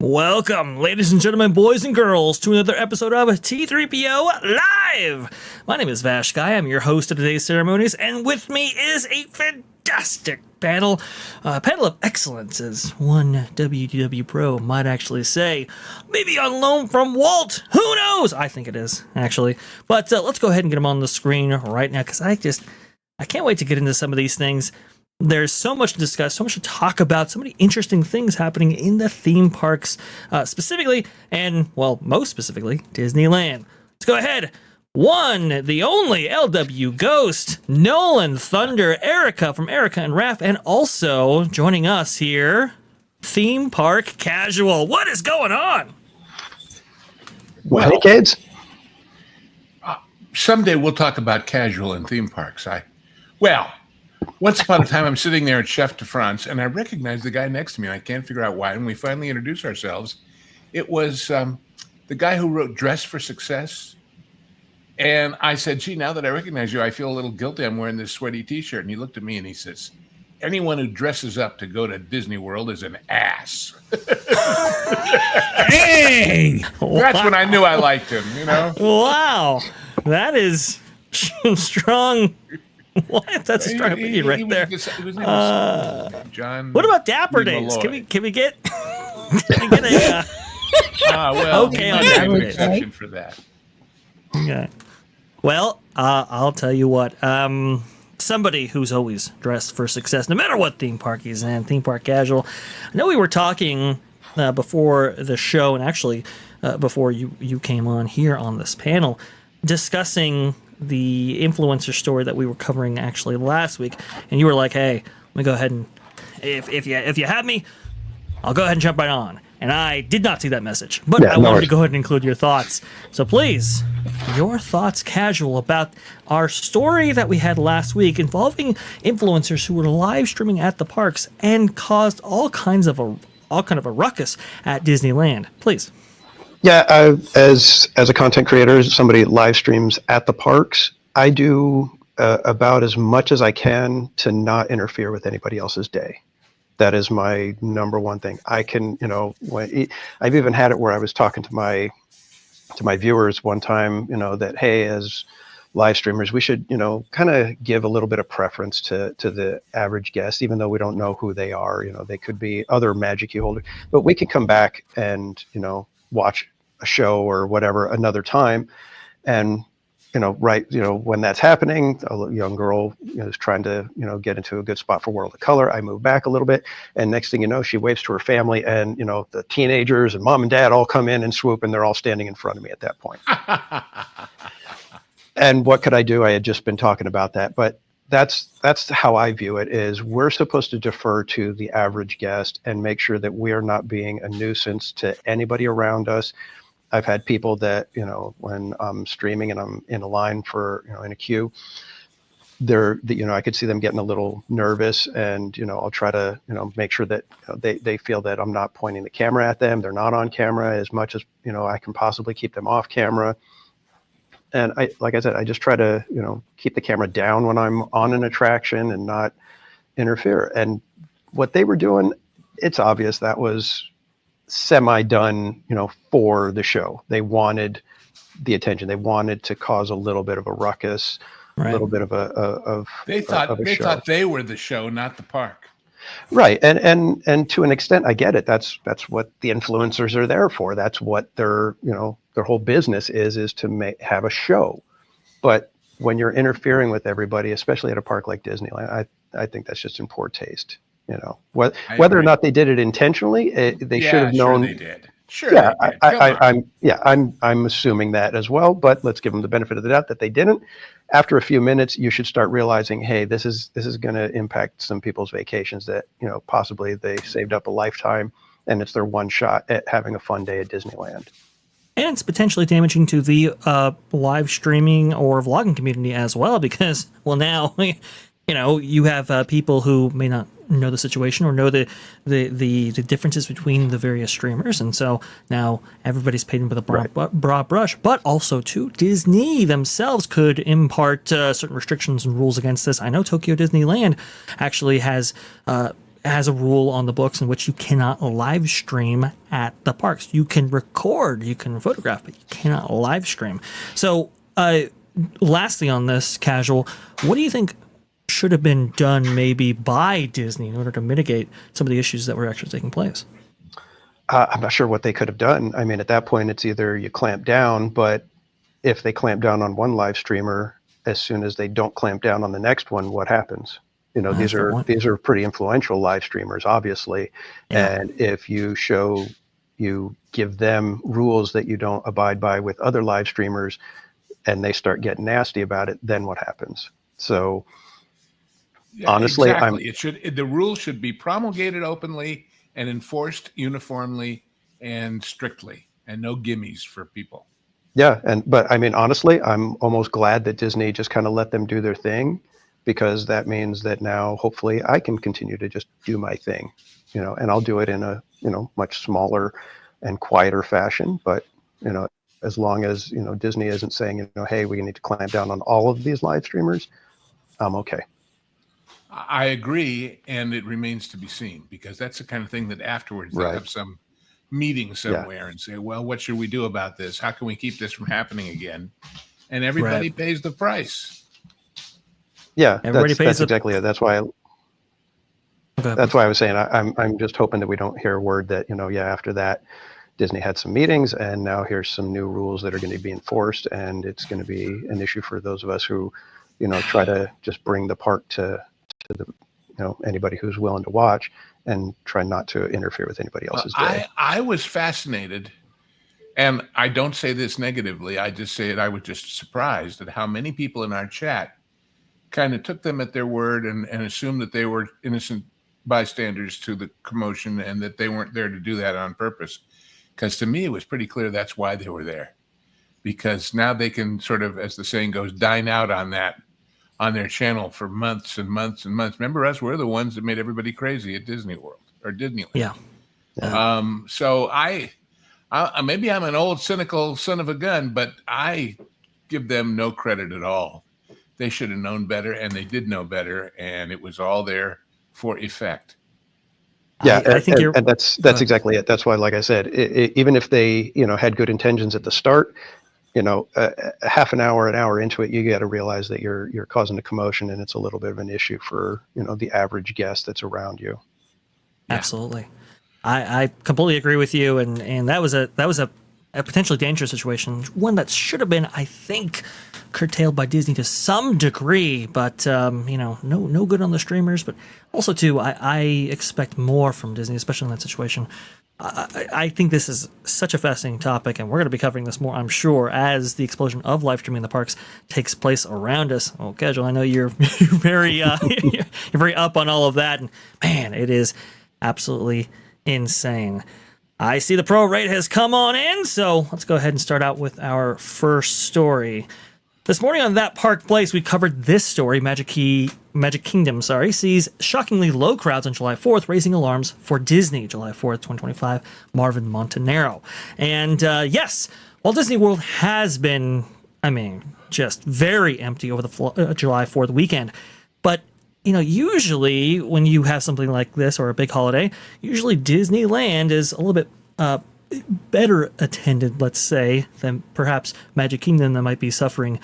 Welcome, ladies and gentlemen, boys and girls, to another episode of T3PO Live! My name is VashSky, I'm your host of today's ceremonies, and with me is a fantastic panel of excellence, as one WDW pro might actually say. Maybe on loan from Walt, who knows? I think it is, actually. But let's go ahead and get him on the screen right now, because I can't wait to get into some of these things. There's so much to discuss, so much to talk about, so many interesting things happening in the theme parks, specifically, and, well, most specifically, Disneyland. Let's go ahead. One, the only LW Ghost, Nolan Thunder, Erika from Erika and Raph, and also joining us here, Theme Park Casual. What is going on? Well, hey, kids. Someday we'll talk about casual and theme parks. Once upon a time, I'm sitting there at Chef de France, and I recognize the guy next to me. I can't figure out why. And we finally introduced ourselves. It was the guy who wrote Dress for Success. And I said, gee, now that I recognize you, I feel a little guilty. I'm wearing this sweaty T-shirt. And he looked at me and he says, anyone who dresses up to go to Disney World is an ass. Dang! That's when I knew I liked him, you know? Wow. That is strong. What? That's a strong opinion right there. John. What about Dapper Days? Can we get a okay on Dapper Days? Exception for that. Okay. Well, I'll tell you what. Somebody who's always dressed for success, no matter what theme park he's in, theme park casual. I know we were talking before the show, and actually before you came on here on this panel, discussing the influencer story that we were covering actually last week, and you were like, hey, let me go ahead and if you have me, I'll go ahead and jump right on. And I did not see that message, but I wanted to go ahead and include your thoughts. So please, your thoughts casual about our story that we had last week involving influencers who were live streaming at the parks and caused all kind of a ruckus at Disneyland. Please. Yeah, as a content creator, as somebody live streams at the parks, I do about as much as I can to not interfere with anybody else's day. That is my number one thing. I can, I've even had it where I was talking to my viewers one time, that, hey, as live streamers, we should, kind of give a little bit of preference to the average guest, even though we don't know who they are. They could be other Magic Key holders, but we could come back and, watch a show or whatever another time. And, when that's happening, a young girl is trying to, get into a good spot for World of Color. I move back a little bit, and next thing you know, she waves to her family, and the teenagers and mom and dad all come in and swoop, and they're all standing in front of me at that point. And what could I do? I had just been talking about that, but that's how I view it. Is we're supposed to defer to the average guest and make sure that we are not being a nuisance to anybody around us. I've had people that, when I'm streaming and I'm in a line for, in a queue, I could see them getting a little nervous, and, I'll try to, make sure that they feel that I'm not pointing the camera at them. They're not on camera as much as, I can possibly keep them off camera. And like I said, I just try to, keep the camera down when I'm on an attraction and not interfere. And what they were doing, it's obvious that was semi-done, for the show. They wanted the attention. They wanted to cause a little bit of a ruckus, a little bit of they thought they were the show, not the park. Right. And to an extent, I get it. That's what the influencers are there for. That's what their whole business is to have a show. But when you're interfering with everybody, especially at a park like Disneyland, I think that's just in poor taste. Whether or not they did it intentionally, they should have known. Sure they did. Sure. Yeah, I'm assuming that as well. But let's give them the benefit of the doubt that they didn't. After a few minutes, you should start realizing, hey, this is going to impact some people's vacations that possibly they saved up a lifetime, and it's their one shot at having a fun day at Disneyland. And it's potentially damaging to the live streaming or vlogging community as well, because, well, now, you have people who may not know the situation or know the differences between the various streamers, and so now everybody's painted with a broad brush. But also, too, Disney themselves could impart certain restrictions and rules against this. I know Tokyo Disneyland actually has a rule on the books in which you cannot live stream at the parks. You can record, you can photograph, but you cannot live stream. So, lastly on this, Casual, what do you think should have been done maybe by Disney in order to mitigate some of the issues that were actually taking place? I'm not sure what they could have done. I mean, at that point, it's either you clamp down, but if they clamp down on one live streamer, as soon as they don't clamp down on the next one, what happens? These are pretty influential live streamers, obviously. Yeah. And if you give them rules that you don't abide by with other live streamers, and they start getting nasty about it, then what happens? So, yeah, honestly, exactly. The rules should be promulgated openly and enforced uniformly and strictly, and no gimmies for people. Yeah, but I mean, honestly, I'm almost glad that Disney just kind of let them do their thing, because that means that now hopefully I can continue to just do my thing, and I'll do it in a much smaller and quieter fashion. But as long as Disney isn't saying hey, we need to clamp down on all of these live streamers, I'm okay. I agree, and it remains to be seen, because that's the kind of thing that afterwards they have some meeting somewhere and say, well, what should we do about this? How can we keep this from happening again? And everybody pays the price. Yeah, that's exactly it. That's why I was saying I'm just hoping that we don't hear a word that after that Disney had some meetings and now here's some new rules that are going to be enforced, and it's going to be an issue for those of us who try to just bring the park to the anybody who's willing to watch, and try not to interfere with anybody else's day. I was fascinated, and I don't say this negatively, I just say it, I was just surprised at how many people in our chat kind of took them at their word and assumed that they were innocent bystanders to the commotion and that they weren't there to do that on purpose. Because to me, it was pretty clear that's why they were there. Because now they can sort of, as the saying goes, dine out on that on their channel for months and months and months. Remember us? We're the ones that made everybody crazy at Disney World or Disneyland. Yeah. So I maybe I'm an old cynical son of a gun, but I give them no credit at all they should have known better, and they did know better, and it was all there for effect. Yeah, I think you're. and that's exactly it. That's why, like I said, even if they had good intentions at the start, a half an hour into it, you got to realize that you're causing a commotion, and it's a little bit of an issue for the average guest that's around you. Yeah. Absolutely, I completely agree with you, and that was a potentially dangerous situation, one that should have been, I think, curtailed by Disney to some degree, but no good on the streamers. But also too, I expect more from Disney, especially in that situation. I think this is such a fascinating topic, and we're going to be covering this more, I'm sure, as the explosion of live streaming in the parks takes place around us. Oh, Casual, I know you're very you're very up on all of that, and man, it is absolutely insane. I see the pro rate has come on in, so let's go ahead and start out with our first story. This morning on That Park Place, we covered this story. Magic Kingdom, sees shockingly low crowds on July 4th, raising alarms for Disney, July 4th, 2025, Marvin Montanaro. And yes, Walt Disney World has been, just very empty over the July 4th weekend. But, usually when you have something like this or a big holiday, usually Disneyland is a little bit better attended, let's say, than perhaps Magic Kingdom that might be suffering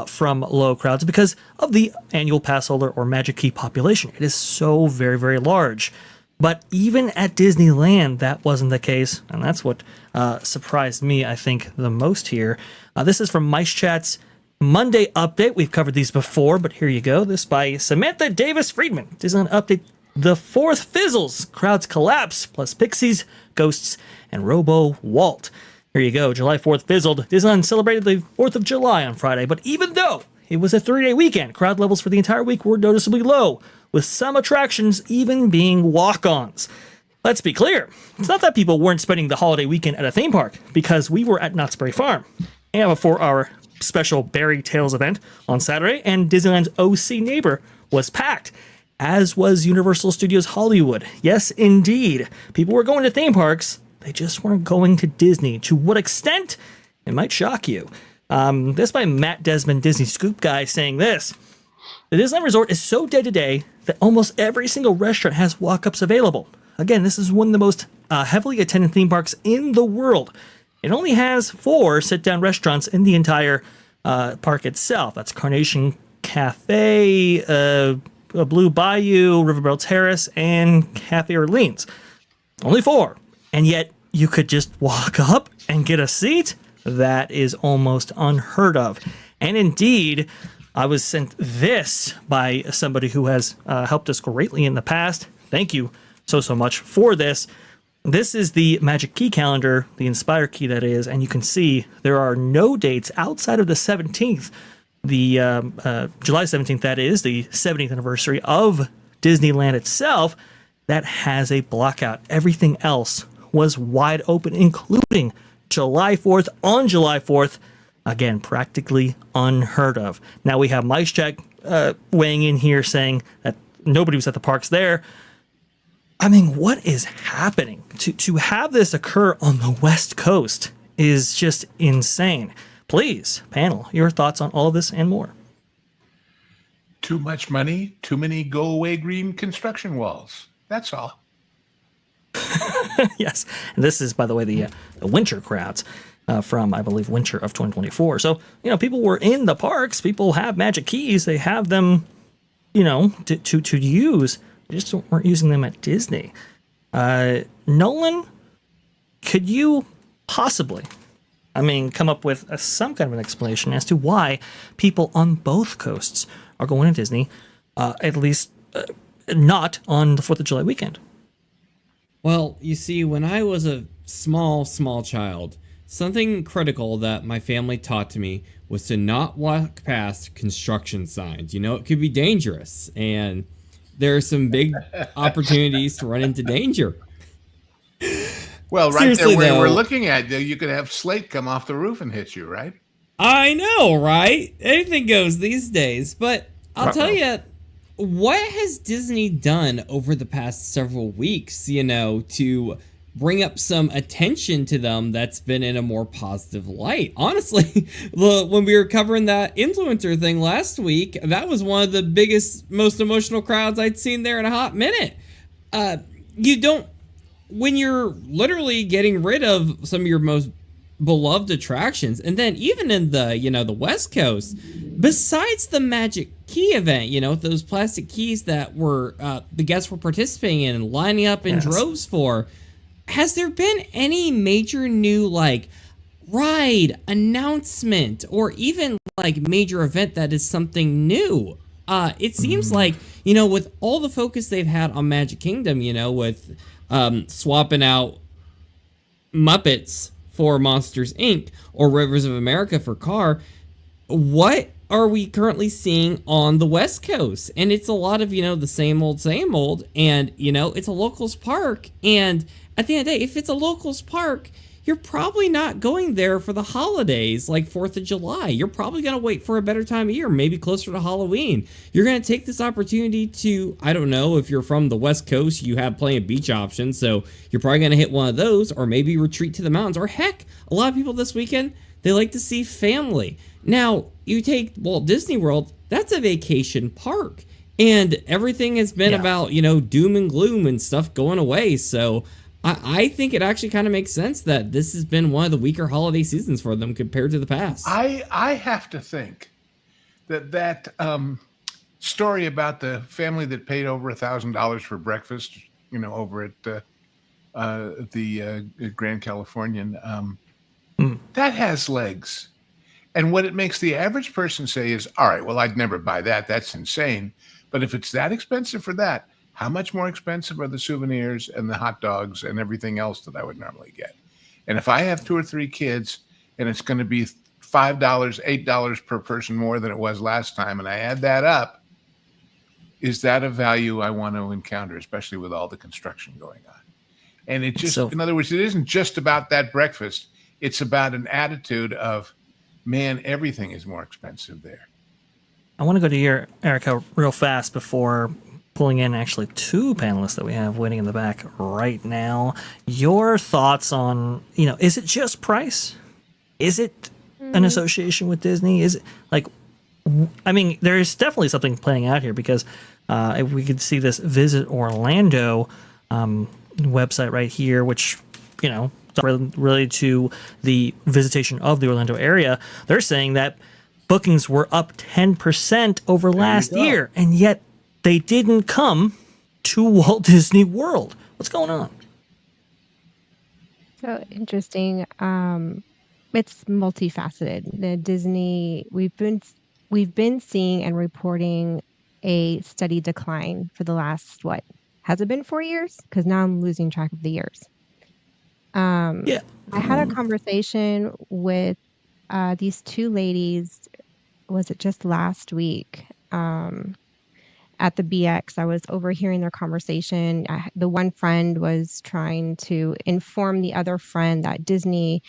from low crowds because of the annual pass holder or Magic Key population. It is so very, very large. But even at Disneyland, that wasn't the case, and that's what surprised me, I think, the most here. This is from Mice Chat's Monday update. We've covered these before, but here you go. This by Samantha Davis Friedman. Disneyland update: the fourth fizzles, crowds collapse, plus Pixies, Ghosts, and Robo Walt. Here you go. July 4th fizzled. Disneyland celebrated the 4th of July on Friday, but even though it was a 3-day weekend, crowd levels for the entire week were noticeably low, with some attractions even being walk-ons. Let's be clear. It's not that people weren't spending the holiday weekend at a theme park, because we were at Knott's Berry Farm and for our special Berry Tales event on Saturday, and Disneyland's OC Neighbor was packed, as was Universal Studios Hollywood. Yes, indeed. People were going to theme parks. They just weren't going to Disney. To what extent? It might shock you. This by Matt Desmond, Disney Scoop Guy, saying this: the Disneyland Resort is so dead today that almost every single restaurant has walk-ups available. Again, this is one of the most heavily attended theme parks in the world. It only has 4 sit-down restaurants in the entire park itself. That's Carnation Cafe, Blue Bayou, Riverbell Terrace, and Cafe Orleans. Only 4. And yet you could just walk up and get a seat? That is almost unheard of. And indeed, I was sent this by somebody who has helped us greatly in the past. Thank you so much for this. This is the Magic Key calendar, the Inspire Key that is, and you can see there are no dates outside of the 17th, the July 17th, that is, the 70th anniversary of Disneyland itself, that has a blockout. Everything else was wide open, including July 4th on July 4th. Again, practically unheard of. Now we have Mice Jack weighing in here saying that nobody was at the parks there. What is happening? To have this occur on the West Coast is just insane. Please, panel, your thoughts on all of this and more. Too much money, too many go-away green construction walls. That's all. Yes, and this is, by the way, the winter crowds from, I believe, winter of 2024. So, people were in the parks. People have Magic Keys. They have them, to use. They just weren't using them at Disney. Nolan, could you possibly, come up with some kind of an explanation as to why people on both coasts are going to Disney, at least not on the 4th of July weekend? Well, you see, when I was a small child, something critical that my family taught to me was to not walk past construction signs. It could be dangerous, and there are some big opportunities to run into danger. Well, right Seriously, there where though, we're looking at, you could have slate come off the roof and hit you, right? I know, right? Anything goes these days. But I'll tell you, what has Disney done over the past several weeks, to bring up some attention to them that's been in a more positive light. Honestly, when we were covering that influencer thing last week, that was one of the biggest, most emotional crowds I'd seen there in a hot minute. When you're literally getting rid of some of your most beloved attractions, and then even in the West Coast, besides the Magic Key event, those plastic keys that were the guests were participating in and lining up in droves for, has there been any major new ride announcement or even major event that is something new? It seems like, with all the focus they've had on Magic Kingdom, with swapping out Muppets for Monsters Inc. or Rivers of America for Car, what are we currently seeing on the West Coast? And it's a lot of, the same old, and, it's a locals park. And at the end of the day, if it's a locals park, you're probably not going there for the holidays like 4th of July. You're probably going to wait for a better time of year, maybe closer to Halloween. You're going to take this opportunity to, I don't know, if you're from the West Coast, you have plenty of beach options, so you're probably going to hit one of those, or maybe retreat to the mountains, or heck, a lot of people this weekend, they like to see family. Now, you take Walt Disney World, that's a vacation park, and everything has been about, doom and gloom and stuff going away, so I think it actually kind of makes sense that this has been one of the weaker holiday seasons for them compared to the past. I have to think that story about the family that paid over $1,000 for breakfast, over at the Grand Californian, that has legs. And what it makes the average person say is, all right, well, I'd never buy that. That's insane. But if it's that expensive for that, how much more expensive are the souvenirs and the hot dogs and everything else that I would normally get? And if I have 2 or 3 kids and it's going to be $5, $8 per person more than it was last time, and I add that up, is that a value I want to encounter, especially with all the construction going on? And it just, in other words, it isn't just about that breakfast. It's about an attitude of, man, everything is more expensive there. I want to go to your Erika real fast before pulling in actually 2 panelists that we have waiting in the back right now. Your thoughts on, is it just price? Is it an association with Disney? Is it there is definitely something playing out here, because if we could see this Visit Orlando website right here, which, related to the visitation of the Orlando area, they're saying that bookings were up 10% over last year, and yet they didn't come to Walt Disney World. What's going on? So interesting. It's multifaceted. The Disney, we've been seeing and reporting a steady decline for the last, has it been 4 years? Because now I'm losing track of the years. I had a conversation with these 2 ladies. Was it just last week? At the BX, I was overhearing their conversation. The one friend was trying to inform the other friend that Disney,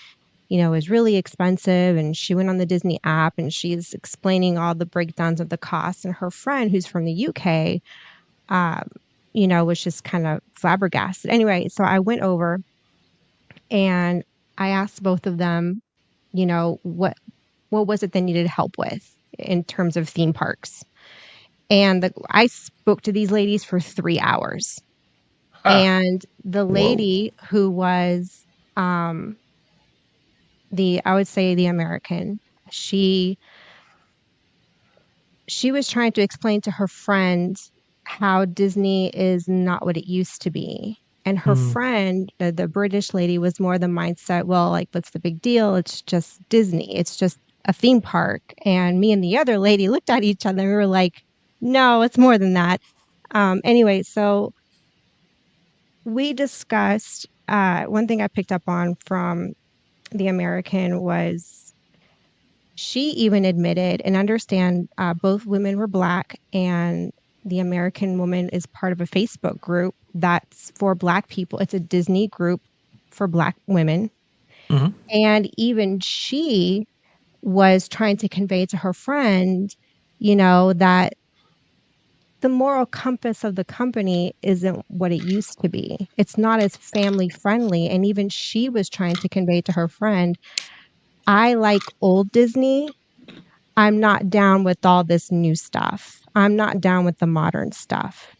is really expensive, and she went on the Disney app and she's explaining all the breakdowns of the costs. And her friend, who's from the UK, was just kind of flabbergasted. Anyway, so I went over and I asked both of them, what was it they needed help with in terms of theme parks. And I spoke to these ladies for 3 hours. And the lady who was I would say the American, she was trying to explain to her friend how Disney is not what it used to be. And her friend, the British lady, was more the mindset, well, what's the big deal? It's just Disney. It's just a theme park. And me and the other lady looked at each other and we were like, no, it's more than that. Anyway, so we discussed, one thing I picked up on from the American was she even admitted and understand both women were Black, and the American woman is part of a Facebook group that's for Black people. It's a Disney group for Black women. And even she was trying to convey to her friend, that the moral compass of the company isn't what it used to be. It's not as family friendly. And even she was trying to convey to her friend, I like old Disney. I'm not down with all this new stuff. I'm not down with the modern stuff.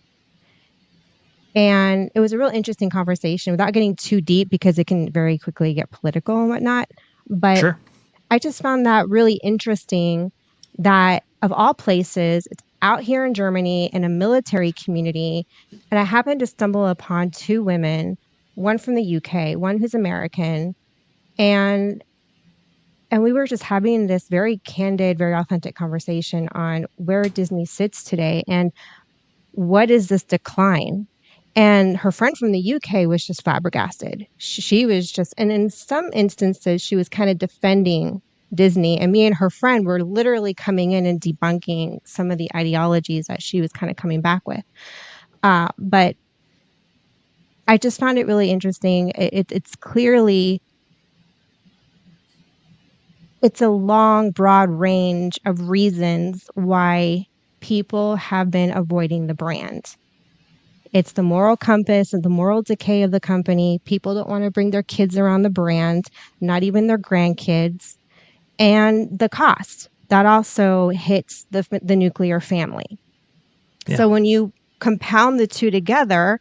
And it was a real interesting conversation without getting too deep because it can very quickly get political and whatnot. But Sure. I just found that really interesting that of all places, it's out here in Germany in a military community. And I happened to stumble upon two women, one from the UK, one who's American. And we were just having this very candid, very authentic conversation on where Disney sits today and what is this decline? And her friend from the UK was just flabbergasted. She was just, and in some instances, she was kind of defending Disney. And me and her friend were literally coming in and debunking some of the ideologies that she was kind of coming back with. But I just found it really interesting. It's clearly, it's a long, broad range of reasons why people have been avoiding the brand. It's the moral compass and the moral decay of the company. People don't want to bring their kids around the brand, not even their grandkids. And the cost. That also hits the nuclear family. Yeah. So when you compound the two together,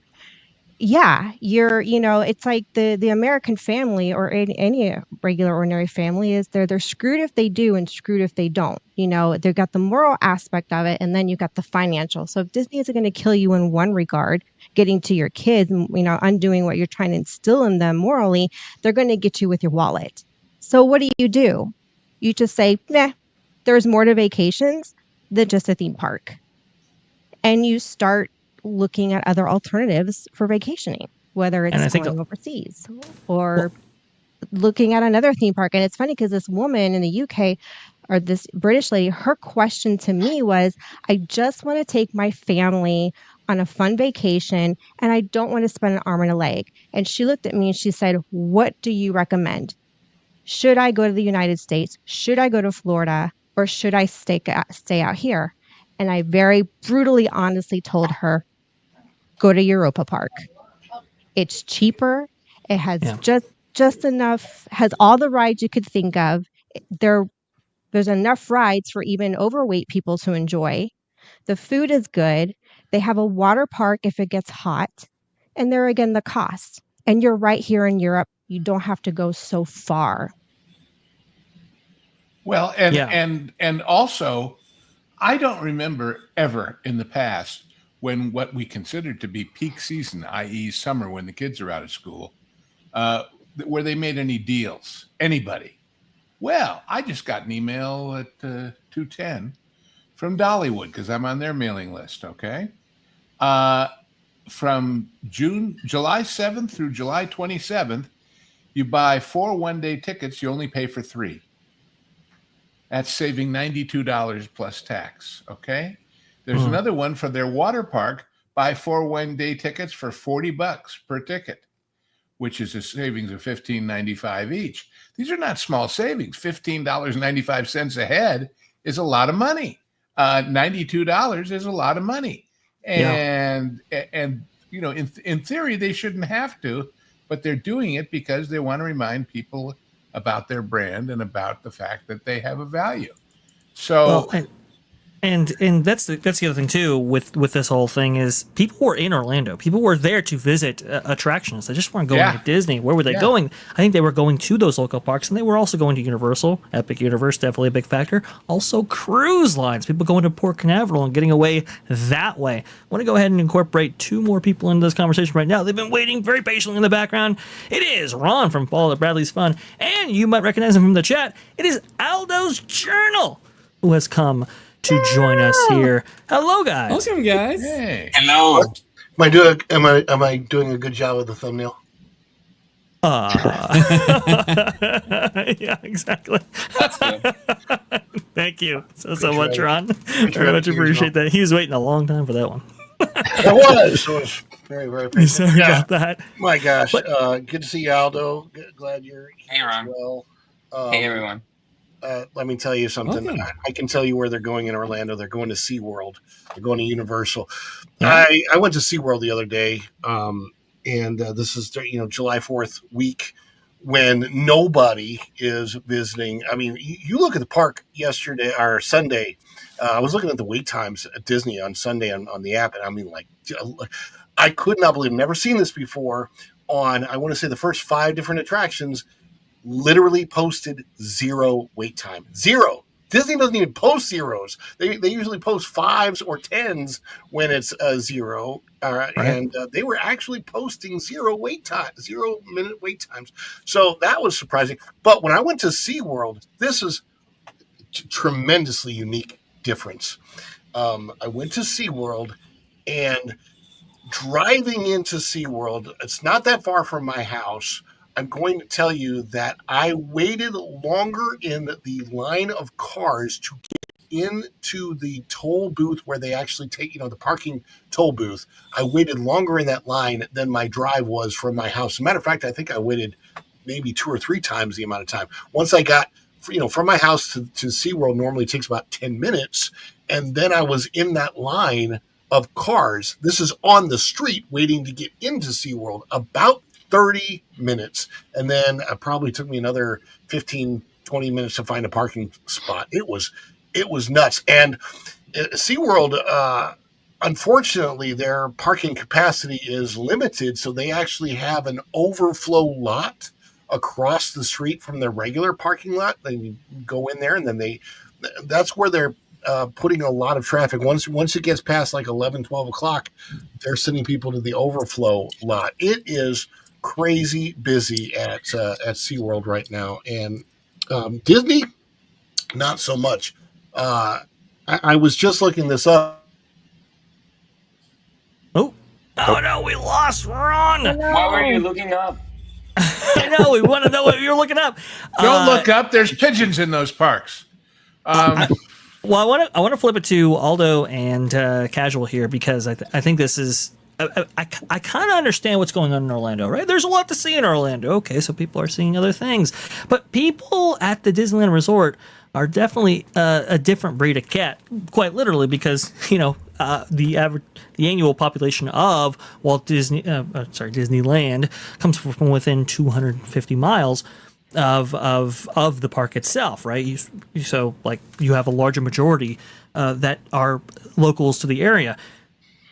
yeah, it's like the American family or any regular ordinary family is they're screwed if they do and screwed if they don't. They've got the moral aspect of it, and then you've got the financial. So if Disney isn't going to kill you in one regard, getting to your kids, undoing what you're trying to instill in them morally, they're going to get you with your wallet. So what do? You just say, nah, there's more to vacations than just a theme park. And you start looking at other alternatives for vacationing, whether it's going overseas or looking at another theme park. And it's funny because this woman in the UK, or this British lady, her question to me was, I just want to take my family on a fun vacation and I don't want to spend an arm and a leg. And she looked at me and she said, what do you recommend? Should I go to the United States? Should I go to Florida? Or should I stay out here? And I very brutally, honestly told her, go to Europa Park. It's cheaper. It has just enough, has all the rides you could think of. There's enough rides for even overweight people to enjoy. The food is good. They have a water park if it gets hot. And there again, the cost. And you're right here in Europe. You don't have to go so far. Well, and also, I don't remember ever in the past when what we considered to be peak season, i.e. summer when the kids are out of school, where they made any deals, anybody. Well, I just got an email at 2:10 from Dollywood because I'm on their mailing list, okay? From July 7th through July 27th, you buy 4 one-day tickets, you only pay for 3. That's saving $92 plus tax, okay? There's another one for their water park. Buy 4 one-day tickets for $40 per ticket, which is a savings of $15.95 each. These are not small savings. $15.95 a head is a lot of money. $92 is a lot of money. And in theory, they shouldn't have to, but they're doing it because they want to remind people about their brand and about the fact that they have a value. So, and that's the other thing too with this whole thing is people were in Orlando. People were there to visit attractions. They just weren't going to Disney. Where were they going? I think they were going to those local parks, and they were also going to Universal. Epic Universe, definitely a big factor. Also cruise lines. People going to Port Canaveral and getting away that way. I want to go ahead and incorporate 2 more people into this conversation right now. They've been waiting very patiently in the background. It is Ron from Follow Bradley's Fun, and you might recognize him from the chat. It is Aldo's Journal who has come to join us here. Hello, guys. Welcome, guys. hey. Hello. Am I doing a good job with the thumbnail? Yeah, exactly. That's good. Thank you so much, Ron. Very much appreciate that. He was waiting a long time for that one. It was very, very patient. Sorry about that. My gosh. Good to see you, Aldo. Glad you're here. Hey, Ron. As well. Hey, everyone. let me tell you something. Okay. I can tell you where they're going in Orlando. They're going to SeaWorld. They're going to Universal. Yeah. I went to SeaWorld the other day, and this is July 4th week when nobody is visiting. I mean, you look at the park yesterday or Sunday. I was looking at the wait times at Disney on Sunday on the app, and I mean, like, I could not believe, never seen this before. On, I want to say, the first 5 different attractions, literally posted 0 wait time. 0. Disney doesn't even post zeros. They usually post 5s or 10s when it's a 0. Right. And they were actually posting 0 wait time, 0-minute wait times. So that was surprising. But when I went to SeaWorld, this is tremendously unique difference. I went to SeaWorld, and driving into SeaWorld, it's not that far from my house. I'm going to tell you that I waited longer in the line of cars to get into the toll booth where they actually take, the parking toll booth. I waited longer in that line than my drive was from my house. As a matter of fact, I think I waited maybe 2 or 3 times the amount of time. Once I got, from my house to SeaWorld normally takes about 10 minutes. And then I was in that line of cars. This is on the street waiting to get into SeaWorld, about 30 minutes. And then it probably took me another 15, 20 minutes to find a parking spot. It was nuts. And SeaWorld, unfortunately, their parking capacity is limited. So they actually have an overflow lot across the street from their regular parking lot. They go in there, and then that's where they're putting a lot of traffic. Once it gets past like 11, 12 o'clock, they're sending people to the overflow lot. It is crazy busy at SeaWorld right now. And Disney, not so much. I was just looking this up. Oh no, we lost Ron. Why were you looking up? I know, we want to know what you're looking up. Don't look up. There's pigeons in those parks. Well, I want to flip it to Aldo and Casual here, because I think this is. I kind of understand what's going on in Orlando, right? There's a lot to see in Orlando. Okay, so people are seeing other things, but people at the Disneyland Resort are definitely a different breed of cat, quite literally, because the annual population of Disneyland comes from within 250 miles of the park itself, right? So you have a larger majority that are locals to the area.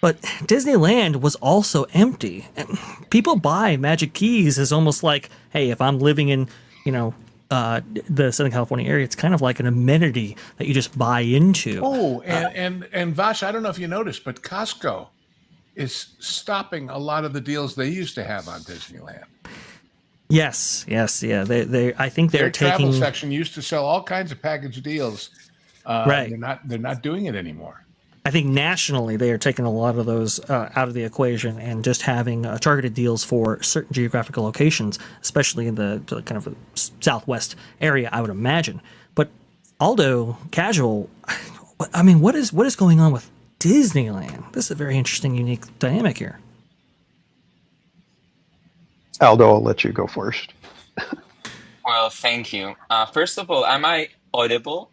But Disneyland was also empty. And people buy Magic Keys as almost like, hey, if I'm living in, the Southern California area, it's kind of like an amenity that you just buy into. Oh, and Vash, I don't know if you noticed, but Costco is stopping a lot of the deals they used to have on Disneyland. Yes, yeah. They I think they're Their taking travel section used to sell all kinds of package deals. Right. They're not doing it anymore. I think nationally they are taking a lot of those out of the equation and just having targeted deals for certain geographical locations, especially in the kind of southwest area, I would imagine. But Aldo, Casual, I mean, what is going on with Disneyland? This is a very interesting, unique dynamic here. Aldo, I'll let you go first. Well, thank you. First of all, am I audible?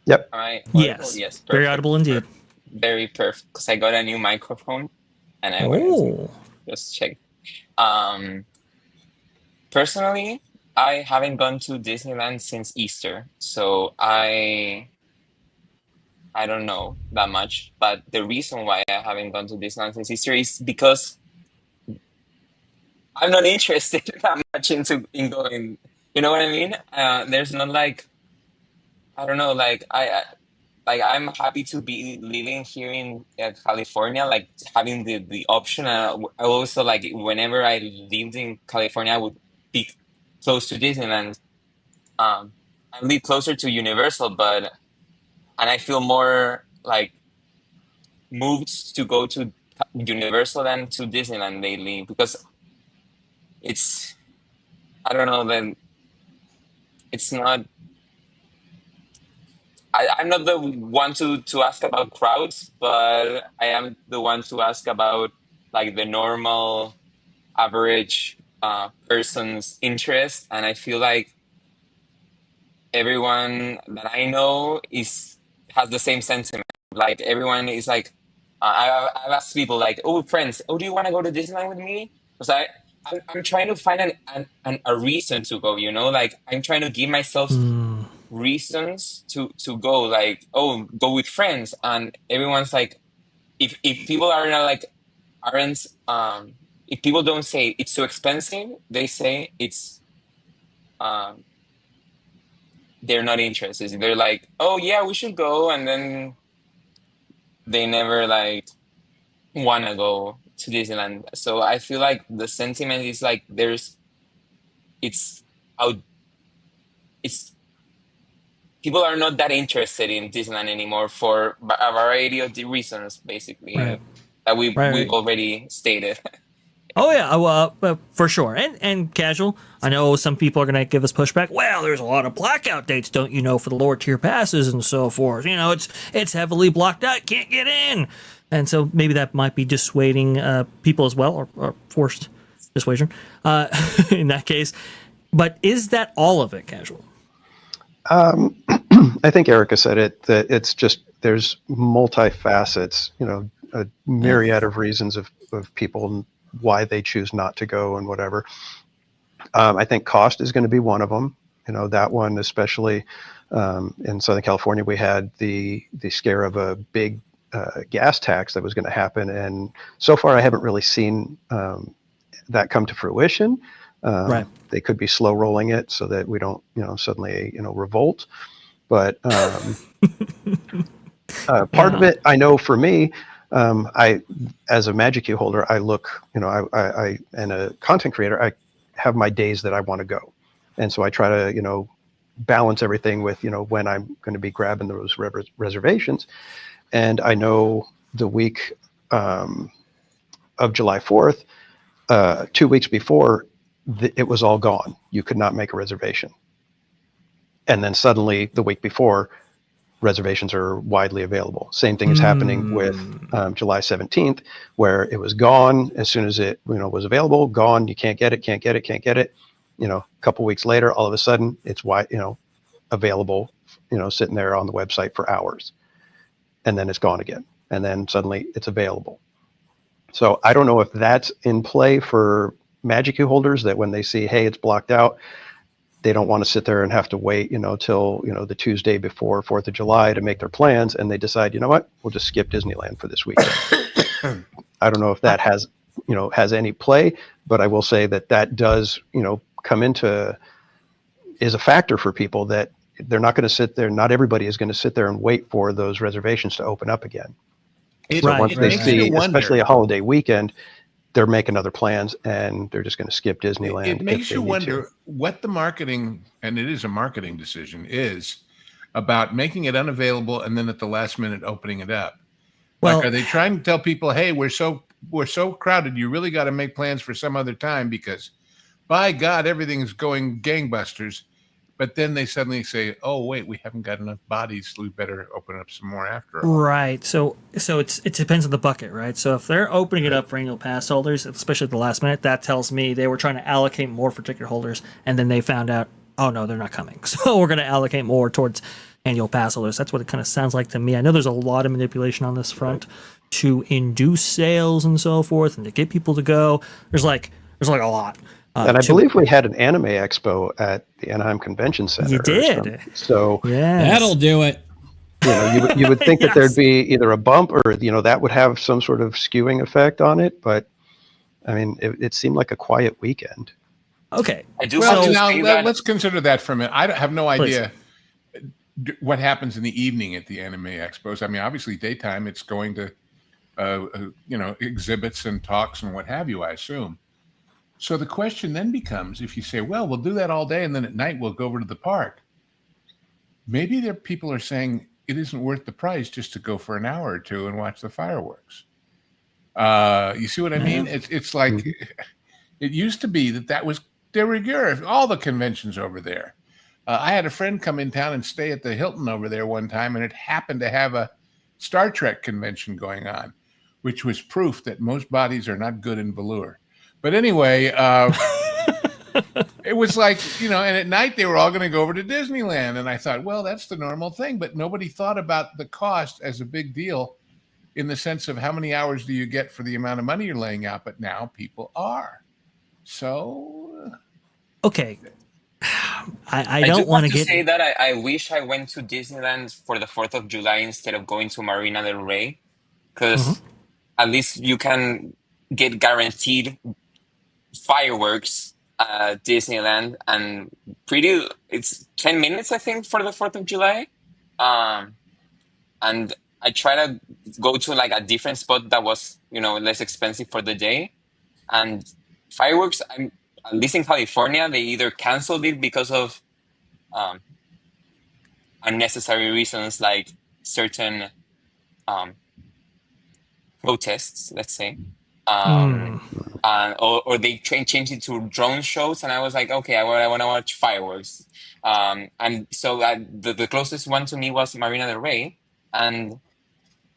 Yep. Am I audible? Yes. Yes. Perfect. Very audible indeed. Very perfect, because I got a new microphone, and I wanted to just check. Personally, I haven't gone to Disneyland since Easter, so I don't know that much. But the reason why I haven't gone to Disneyland since Easter is because I'm not interested that much in going. You know what I mean? There's not like, I don't know, I'm happy to be living here in California, like having the option. I also, like, whenever I lived in California, I would be close to Disneyland. I live closer to Universal, and I feel more like moved to go to Universal than to Disneyland lately, because it's, I don't know, then it's not. I'm not the one to ask about crowds, but I am the one to ask about, like, the normal average person's interest. And I feel like everyone that I know has the same sentiment. Like everyone is like, I've asked people like, oh, friends, oh, do you want to go to Disneyland with me? Because I'm trying to find a reason to go. You know, like I'm trying to give myself Mm, reasons to go. Like, oh, go with friends, and everyone's like, if people are not like aren't if people don't say it's too expensive, they say it's um they're not interested. They're like, oh yeah, we should go, and then they never like wanna go to Disneyland. So I feel like the sentiment is like it's out it's people are not that interested in Disneyland anymore for a variety of the reasons, right, basically that right, we've right. already stated. Oh yeah, well, for sure. And casual. I know some people are gonna give us pushback. Well, there's a lot of blackout dates, don't you know, for the lower tier passes and so forth. You know, it's heavily blocked out. Can't get in. And so maybe that might be dissuading people as well, or forced dissuasion in that case. But is that all of it, casual? I think Erika said it, that it's just, there's multifacets, you know, a myriad of reasons of people and why they choose not to go and whatever. I think cost is going to be one of them. You know, that one, especially in Southern California, we had the scare of a big gas tax that was going to happen. And so far, I haven't really seen that come to fruition. Right. They could be slow rolling it so that we don't, you know, suddenly, you know, revolt. But part of it, I know for me, I, as a Magic Key holder, I look, you know, I and a content creator, I have my days that I want to go. And so I try to, you know, balance everything with, you know, when I'm going to be grabbing those reservations. And I know the week of July 4th, 2 weeks before, it was all gone. You could not make a reservation. And then suddenly the week before, reservations are widely available. Same thing is happening with July 17th, where it was gone as soon as it, you know, was available, gone. You can't get it, can't get it, can't get it. You know, a couple weeks later, all of a sudden it's you know, available, you know, sitting there on the website for hours, and then it's gone again. And then suddenly it's available. So I don't know if that's in play for Magic Key holders, that when they see, hey, it's blocked out, they don't want to sit there and have to wait, you know, till, you know, the Tuesday before 4th of July to make their plans. And they decide, you know what, we'll just skip Disneyland for this weekend. I don't know if that has, you know, has any play, but I will say that that does, you know, come into, is a factor for people, that they're not going to sit there. Not everybody is going to sit there and wait for those reservations to open up again. So once they see, especially a holiday weekend, they're making other plans and they're just going to skip Disneyland. It makes you wonder what the marketing, and it is a marketing decision, is about making it unavailable and then at the last minute opening it up. Well, like, are they trying to tell people, hey, we're so crowded, you really got to make plans for some other time because by God, everything's going gangbusters. But then they suddenly say, oh, wait, we haven't got enough bodies, so we better open up some more after all. Right. So it depends on the bucket, right? So if they're opening it up for annual pass holders, especially at the last minute, that tells me they were trying to allocate more for ticket holders, and then they found out, oh, no, they're not coming. So we're going to allocate more towards annual pass holders. That's what it kind of sounds like to me. I know there's a lot of manipulation on this front to induce sales and so forth and to get people to go. There's like a lot. And I believe we had an anime expo at the Anaheim Convention Center. You did. So that'll do it. You know, you would think that there'd be either a bump or, you know, that would have some sort of skewing effect on it. But I mean, it seemed like a quiet weekend. Okay. Well, now let's consider that for a minute. I have no idea what happens in the evening at the anime expos. I mean, obviously daytime, it's going to, you know, exhibits and talks and what have you, I assume. So the question then becomes, if you say, well, we'll do that all day and then at night we'll go over to the park. Maybe people are saying it isn't worth the price just to go for an hour or two and watch the fireworks. You see what I mean? It's like, it used to be that was de rigueur, all the conventions over there. I had a friend come in town and stay at the Hilton over there one time, and it happened to have a Star Trek convention going on, which was proof that most bodies are not good in velour. But anyway, It was like, and at night they were all going to go over to Disneyland. And I thought, well, that's the normal thing. But nobody thought about the cost as a big deal in the sense of how many hours do you get for the amount of money you're laying out. But now people are. So. Okay. I don't want to say that I wish I went to Disneyland for the 4th of July instead of going to Marina del Rey. Because at least you can get guaranteed fireworks at Disneyland, and it's 10 minutes, I think, for the 4th of July. And I try to go to like a different spot that was, less expensive for the day. And fireworks, at least in California, they either canceled it because of unnecessary reasons, like certain protests, let's say, or they changed it to drone shows, and I was like, okay, I want to watch fireworks, and so the closest one to me was Marina del Rey, and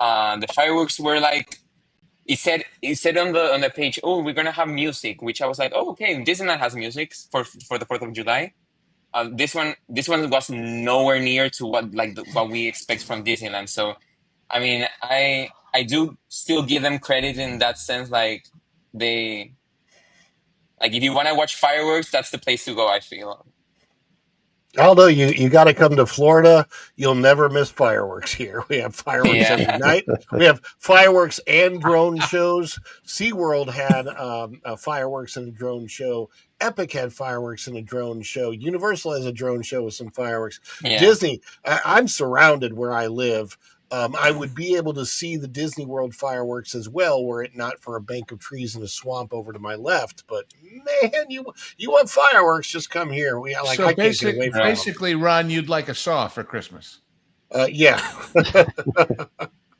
the fireworks were like, it said on the page, oh, we're gonna have music, which I was like, oh, okay, Disneyland has music for the 4th of July. This one was nowhere near to what we expect from Disneyland. So, I mean, I do still give them credit in that sense. Like if you want to watch fireworks, that's the place to go, I feel. Although you got to come to Florida, you'll never miss fireworks here. We have fireworks every night. We have fireworks and drone shows. SeaWorld had fireworks and a drone show. Epic had fireworks and a drone show. Universal has a drone show with some fireworks. Yeah. Disney, I'm surrounded where I live. I would be able to see the Disney World fireworks as well, were it not for a bank of trees and a swamp over to my left. But man, you want fireworks? Just come here. I can't get away from basically, Ron, you'd like a saw for Christmas. Yeah.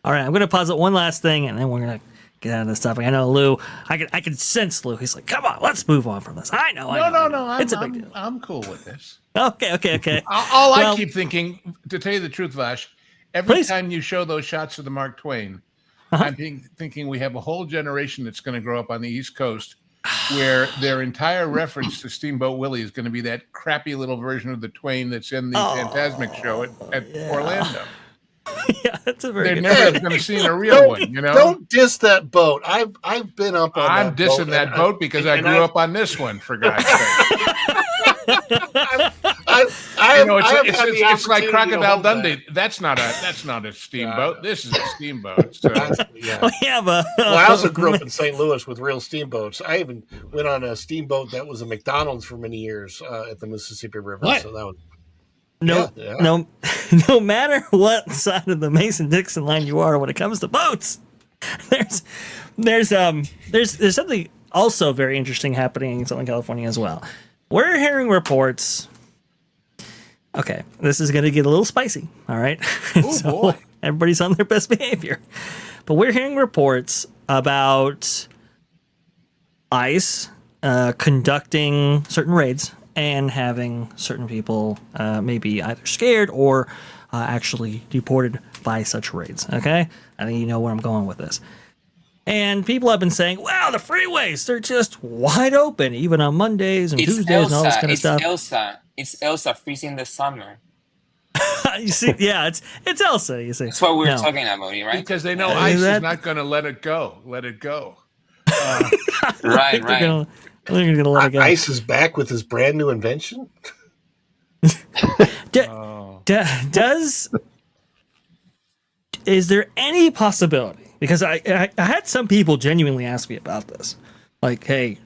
All right, I'm going to pause it one last thing, and then we're going to get out of this topic. I know Lou. I can sense Lou. He's like, "Come on, let's move on from this." I know. No. It's a big deal. I'm cool with this. Okay. I keep thinking, to tell you the truth, Vash. Every time you show those shots of the Mark Twain, I'm thinking we have a whole generation that's going to grow up on the East Coast where their entire reference to Steamboat Willie is going to be that crappy little version of the Twain that's in the Fantasmic show at Orlando. Yeah, that's a very They're good never going to see a real one, Don't diss that boat. I've been up on I'm that dissing boat, that boat because I grew up on this one, for God's sake. It's like Crocodile Dundee. That's not a steamboat. This is a steamboat. So. I also grew up in St. Louis with real steamboats. I even went on a steamboat that was a McDonald's for many years at the Mississippi River. What? So that was no matter what side of the Mason-Dixon line you are when it comes to boats, there's something also very interesting happening in Southern California as well. We're hearing reports. Okay, this is going to get a little spicy, all right? Boy. Everybody's on their best behavior. But we're hearing reports about ICE conducting certain raids and having certain people maybe either scared or actually deported by such raids, okay? I think you know where I'm going with this. And people have been saying, wow, the freeways, they're just wide open, even on Mondays and Tuesdays and all this kind of stuff. It's Elsa freezing the summer. You see, yeah, it's Elsa, you see. That's what we were talking about, right? Because they know ICE is not going to let it go. Let it go. Right. They're going to let it go. ICE is back with his brand new invention? Is there any possibility? Because I had some people genuinely ask me about this. Like, hey,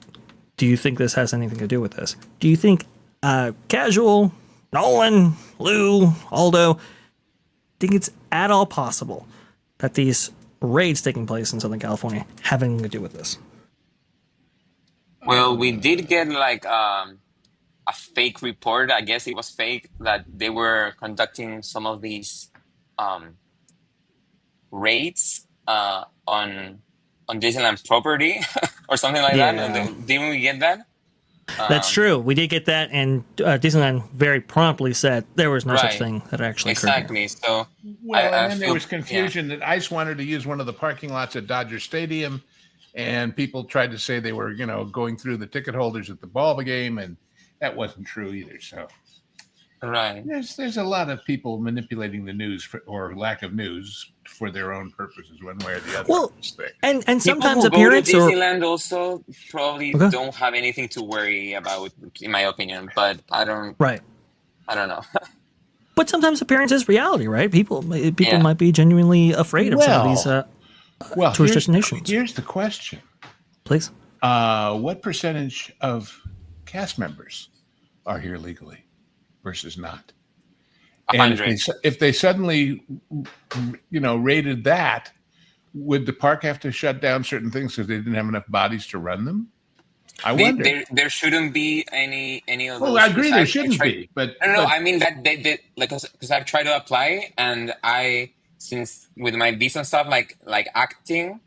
do you think this has anything to do with this? Do you think Casual, Nolan, Lou, Aldo, think it's at all possible that these raids taking place in Southern California have anything to do with this? Well, we did get like a fake report. I guess it was fake that they were conducting some of these raids on Disneyland property or something like that. Didn't we get that? That's true. We did get that, and Disneyland very promptly said there was no such thing that actually occurred. Exactly. So, and then there was confusion that ICE wanted to use one of the parking lots at Dodger Stadium, and people tried to say they were, going through the ticket holders at the ball game, and that wasn't true either. So Right. there's a lot of people manipulating the news or lack of news for their own purposes, one way or the other. Well, and People sometimes who go to appearance or Disneyland also probably Okay. don't have anything to worry about, in my opinion. But I don't right. know. But sometimes appearance is reality, right? People Yeah. might be genuinely afraid of some of these tourist destinations. Here's the question. Please. What percentage of cast members are here legally versus not? And 100. if they suddenly, rated that, would the park have to shut down certain things because they didn't have enough bodies to run them? I wonder. There shouldn't be any of those. Well, I agree there I shouldn't tried- be, but No, I mean that they like because I've tried to apply, and since with my visa and stuff like acting,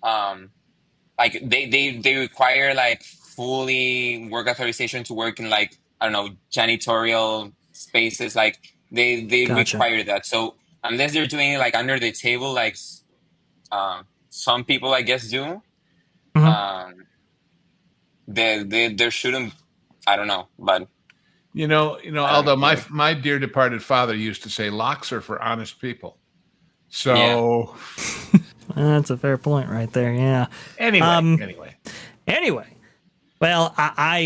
like they require like fully work authorization to work in like, I don't know, janitorial spaces. Like they Gotcha. require that. So unless they're doing it like under the table, like some people I guess do, Mhm. there shouldn't. I don't know, but although my dear departed father used to say, locks are for honest people. So That's a fair point right there. Yeah. anyway. Well,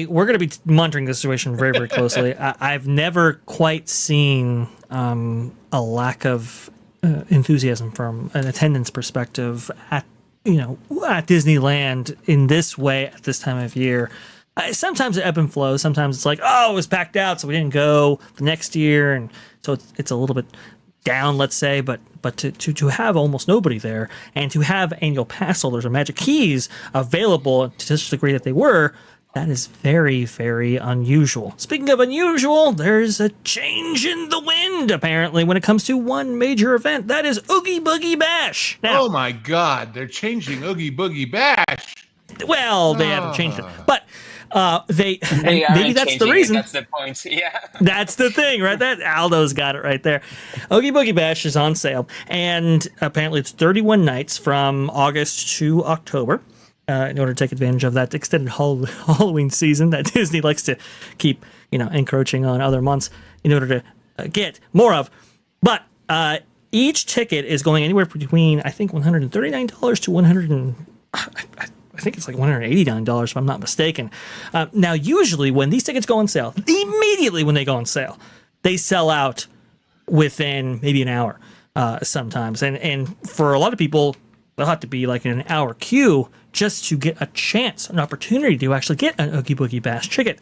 we're going to be monitoring the situation very, very closely. I've never quite seen a lack of enthusiasm from an attendance perspective at Disneyland in this way at this time of year. Sometimes it ebb and flows. Sometimes it's like, oh, it was packed out, so we didn't go the next year, and so it's a little bit down, let's say. But to have almost nobody there, and to have annual pass holders or Magic Keys available to such a degree that they were, that is very, very unusual. Speaking of unusual, there's a change in the wind, apparently, when it comes to one major event. That is OogieOogie Bash. Now, Oh my God, they're changing OogieOogie Bash. well, they haven't changed it, but they maybe aren't that's the changing it, reason. That's the point. Yeah. That's the thing, right? That Aldo's got it right there. OogieOogie Bash is on sale, and apparently it's 31 nights from August to October. In order to take advantage of that extended Halloween season that Disney likes to keep, encroaching on other months in order to get more of. But each ticket is going anywhere between, I think, $139 to I think it's like $189 if I'm not mistaken. Now, usually when these tickets go on sale, immediately when they go on sale, they sell out within maybe an hour sometimes. And for a lot of people, they'll have to be like in an hour queue just to get a chance, an opportunity to actually get an OogieOogie Bash ticket.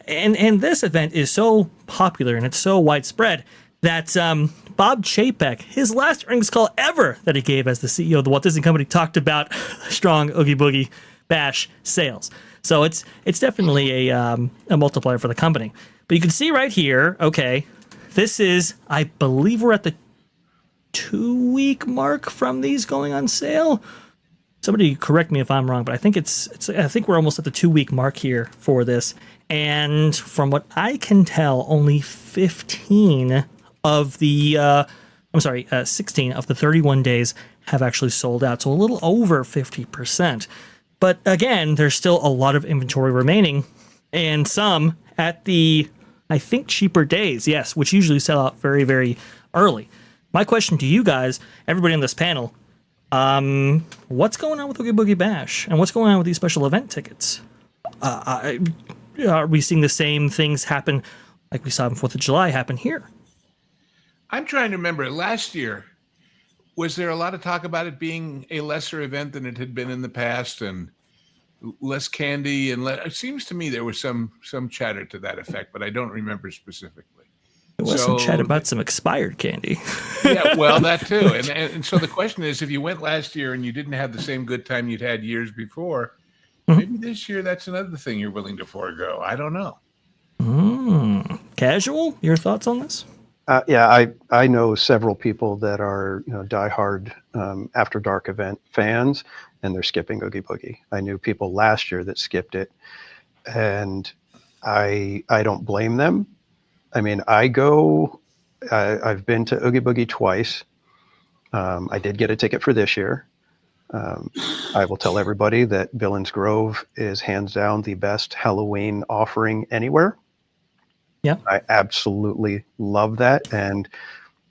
And this event is so popular and it's so widespread that Bob Chapek, his last earnings call ever that he gave as the CEO of the Walt Disney Company, talked about strong OogieOogie Bash sales. So it's definitely a multiplier for the company. But you can see right here, okay, this is, I believe we're at the 2-week mark from these going on sale. Somebody correct me if I'm wrong, but I think I think we're almost at the 2-week mark here for this. And from what I can tell, only 16 of the 16 of the 31 days have actually sold out. So a little over 50%. But again, there's still a lot of inventory remaining, and some at the, I think, cheaper days, yes, which usually sell out very, very early. My question to you guys, everybody on this panel, what's going on with OogieOogie Bash, and what's going on with these special event tickets? Are we seeing the same things happen like we saw on 4th of July happen here? I'm trying to remember. Last year, was there a lot of talk about it being a lesser event than it had been in the past, and less candy? And it seems to me there was some chatter to that effect, but I don't remember specifically. There was some chat about some expired candy. Yeah, well, that too. And so the question is, if you went last year and you didn't have the same good time you'd had years before, maybe this year that's another thing you're willing to forego. I don't know. Casual, your thoughts on this? Yeah, I know several people that are diehard After Dark event fans, and they're skipping OogieOogie. I knew people last year that skipped it, and I don't blame them. I mean, I've been to OogieOogie twice. I did get a ticket for this year. I will tell everybody that Billings Grove is hands down the best Halloween offering anywhere. Yeah. I absolutely love that. And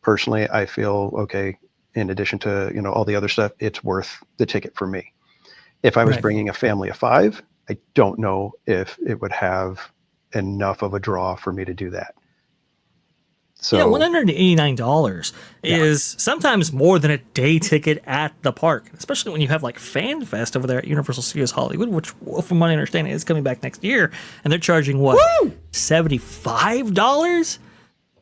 personally, I feel, okay, in addition to, all the other stuff, it's worth the ticket for me. If I was Right. bringing a family of 5, I don't know if it would have enough of a draw for me to do that. So yeah, $189 is sometimes more than a day ticket at the park, especially when you have like Fan Fest over there at Universal Studios Hollywood, which, from my understanding, is coming back next year, and they're charging what, $75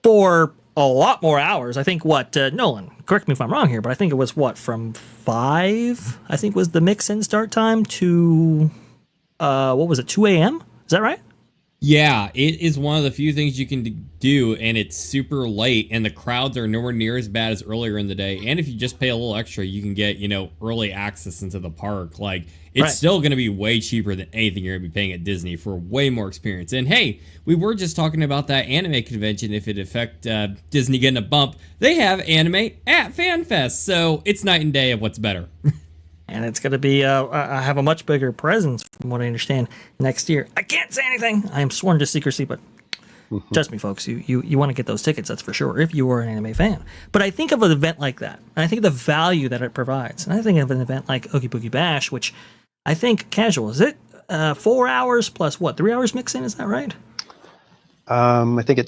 for a lot more hours. I think Nolan, correct me if I'm wrong here, but I think it was from 5, I think was the mix-in start time to, 2 a.m.? Is that right? Yeah, it is one of the few things you can do, and it's super late, and the crowds are nowhere near as bad as earlier in the day. And if you just pay a little extra, you can get, early access into the park. Like, it's still going to be way cheaper than anything you're going to be paying at Disney for way more experience. And hey, we were just talking about that anime convention. If it affect Disney getting a bump, they have anime at FanFest, so it's night and day of what's better. And it's going to be have a much bigger presence, from what I understand, next year. I can't say anything. I am sworn to secrecy, but trust me, folks, you want to get those tickets, that's for sure, if you are an anime fan. But I think of an event like that, and I think of the value that it provides. And I think of an event like OogieOogie Bash, which I think casual. Is it 4 hours plus 3 hours mix-in? Is that right? I think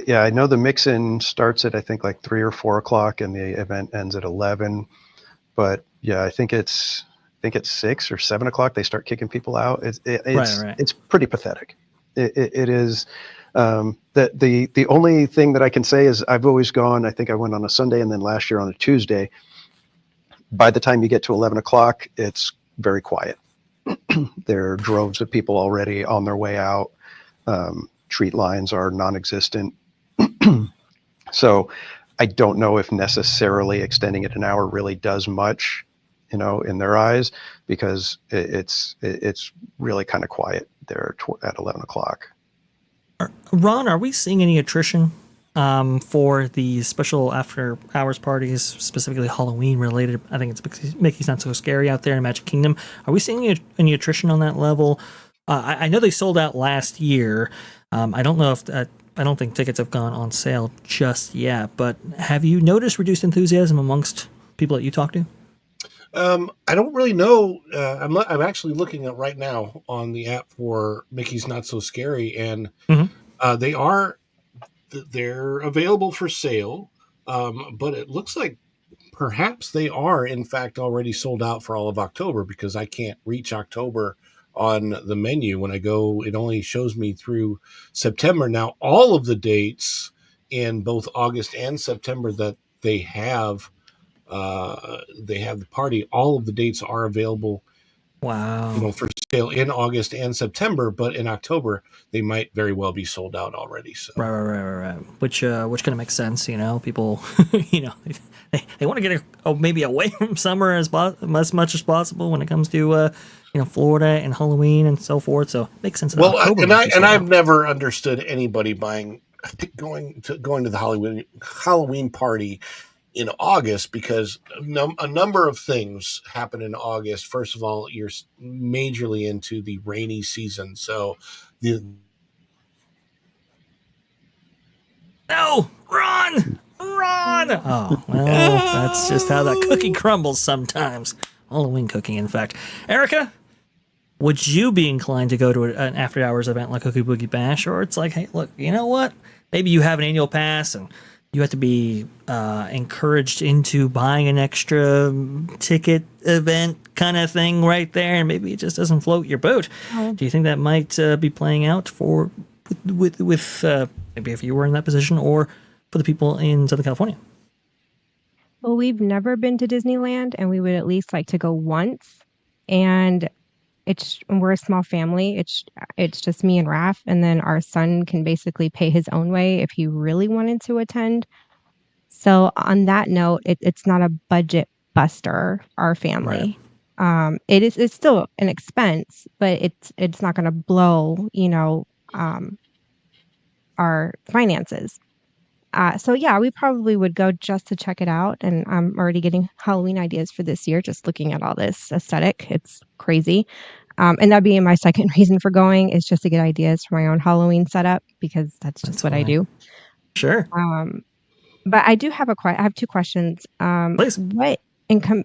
I know the mix-in starts at, I think, like 3 or 4 o'clock, and the event ends at 11. But yeah, I think it's 6 or 7 o'clock they start kicking people out. It's pretty pathetic. It is. The only thing that I can say is I've always gone. I think I went on a Sunday, and then last year on a Tuesday. By the time you get to 11 o'clock, it's very quiet. There are droves of people already on their way out. Treat lines are non-existent. So I don't know if necessarily extending it an hour really does much, in their eyes, because it's really kind of quiet there at 11 o'clock. Ron, are we seeing any attrition for the special after hours parties, specifically Halloween related? I think it's Mickey's Not So Scary out there in Magic Kingdom. Are we seeing any attrition on that level? I know they sold out last year. I don't know if I don't think tickets have gone on sale just yet, but have you noticed reduced enthusiasm amongst people that you talk to? I don't really know. I'm actually looking at right now on the app for Mickey's Not So Scary, and they're available for sale. But it looks like perhaps they are in fact already sold out for all of October, because I can't reach October on the menu. When I go, it only shows me through September. Now, all of the dates in both August and September that they have the party, all of the dates are available. Wow. For sale in August and September, but in October they might very well be sold out already. So Right. Which kind of makes sense, people, they want to get maybe away from summer as much as possible when it comes to Florida and Halloween and so forth. So it makes sense. Well, I've never understood anybody going to the Halloween party in August, because a number of things happen in August. First of all, you're majorly into the rainy season, so No, Ron. Oh, well, that's just how that cookie crumbles sometimes. Halloween cooking, in fact. Erika, would you be inclined to go to an after-hours event like OogieOogie Bash, or it's like, hey, look, you know what? Maybe you have an annual pass and you have to be encouraged into buying an extra ticket event kind of thing right there, and maybe it just doesn't float your boat. Do you think that might be playing out for with maybe if you were in that position, or for the people in Southern California? Well, we've never been to Disneyland, and we would at least like to go once. And we're a small family. It's just me and Raph, and then our son can basically pay his own way if he really wanted to attend. So on that note, it's not a budget buster, our family. Right. It's still an expense, but it's not going to blow our finances. So yeah, we probably would go just to check it out. And I'm already getting Halloween ideas for this year, just looking at all this aesthetic. It's crazy. And that being my second reason for going is just to get ideas for my own Halloween setup because that's just what I funny. do. Sure. But I do have I have two questions. Please. What in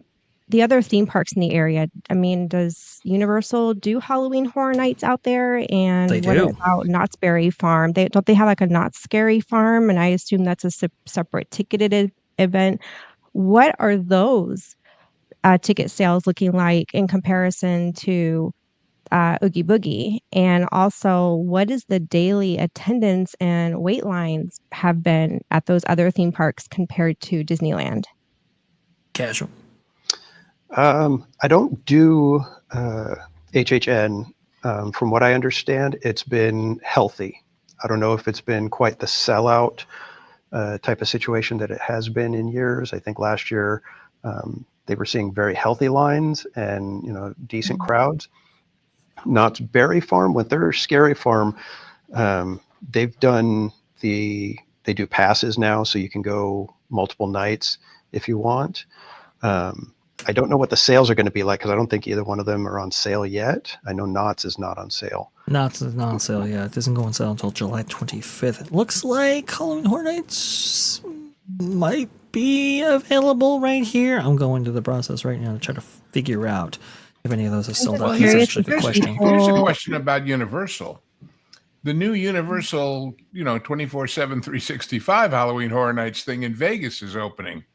the other theme parks in the area? I mean, does Universal do Halloween Horror Nights out there? And They what do. about Knott's Berry Farm? Don't they have like a Knott's Scary Farm? And I assume that's a separate ticketed event. What are those ticket sales looking like in comparison to Oogie Boogie? And also, what is the daily attendance and wait lines have been at those other theme parks compared to Disneyland? Casual. I don't do HHN. From what I understand, it's been healthy. I don't know if it's been quite the sellout type of situation that it has been in years. I think last year they were seeing very healthy lines and decent crowds. Knott's Berry Farm, with their Scary Farm, they do passes now, so you can go multiple nights if you want. I don't know what the sales are going to be like because I don't think either one of them are on sale yet. I know Knott's is not on sale. Knott's is not on sale yet. It doesn't go on sale until July 25th. It looks like Halloween Horror Nights might be available right here. I'm going to the process right now to try to figure out if any of those are sold out. That's actually a good question. Here's a question about Universal. The new Universal, 24/7, 365 Halloween Horror Nights thing in Vegas is opening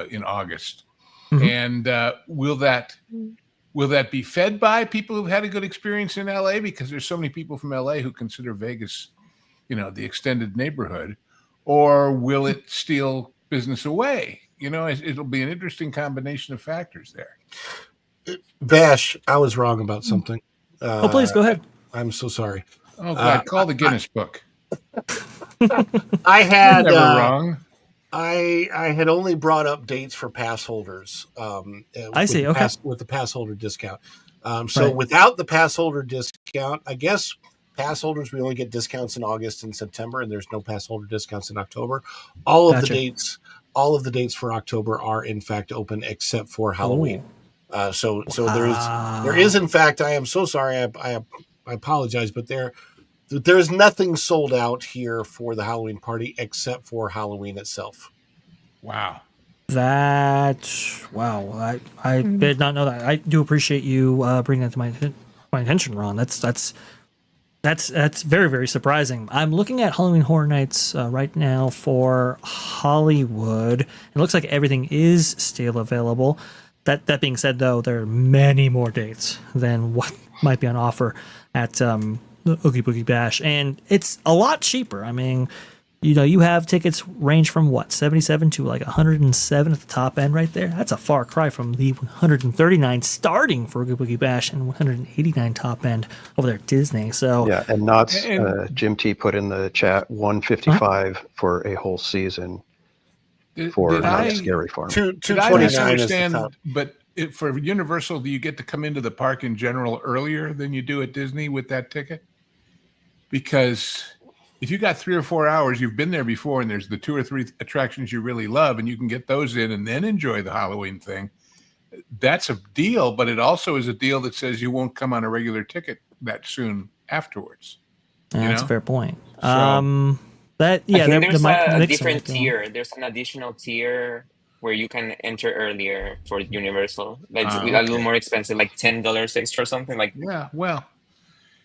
in August. Mm-hmm. And will that be fed by people who've had a good experience in LA? Because there's so many people from LA who consider Vegas, the extended neighborhood. Or will it steal business away? It'll be an interesting combination of factors there. Vash, I was wrong about something. Please go ahead. I'm so sorry. Oh, God, call the Guinness book. I had never wrong. I had only brought up dates for pass holders. I see. Okay. With the pass holder discount. Without the pass holder discount, I guess pass holders, we only get discounts in August and September, and there's no pass holder discounts in October. All of the dates for October are in fact open except for Halloween. There is in fact, I am so sorry. I apologize, but there's nothing sold out here for the Halloween party except for Halloween itself. Wow. I did not know that. I do appreciate you bringing that to my attention, Ron. That's very, very surprising. I'm looking at Halloween Horror Nights right now for Hollywood. It looks like everything is still available. That being said, though, there are many more dates than what might be on offer at OogieOogie Bash, and it's a lot cheaper. I mean, you have tickets range from what, 77 to like 107 at the top end right there. That's a far cry from the 139 starting for OogieOogie Bash and 189 top end over there at Disney. So yeah, and Knott's Jim T put in the chat 155 for a whole season for Knott's Scary Farm. 229 is the top. But for Universal, do you get to come into the park in general earlier than you do at Disney with that ticket? Because if you got 3 or 4 hours, you've been there before, and there's the 2 or 3 attractions you really love, and you can get those in and then enjoy the Halloween thing. That's a deal, but it also is a deal that says you won't come on a regular ticket that soon afterwards. That's a fair point. So, there's a different tier. There's an additional tier where you can enter earlier for Universal. That's a little more expensive, like $10 extra or something. Like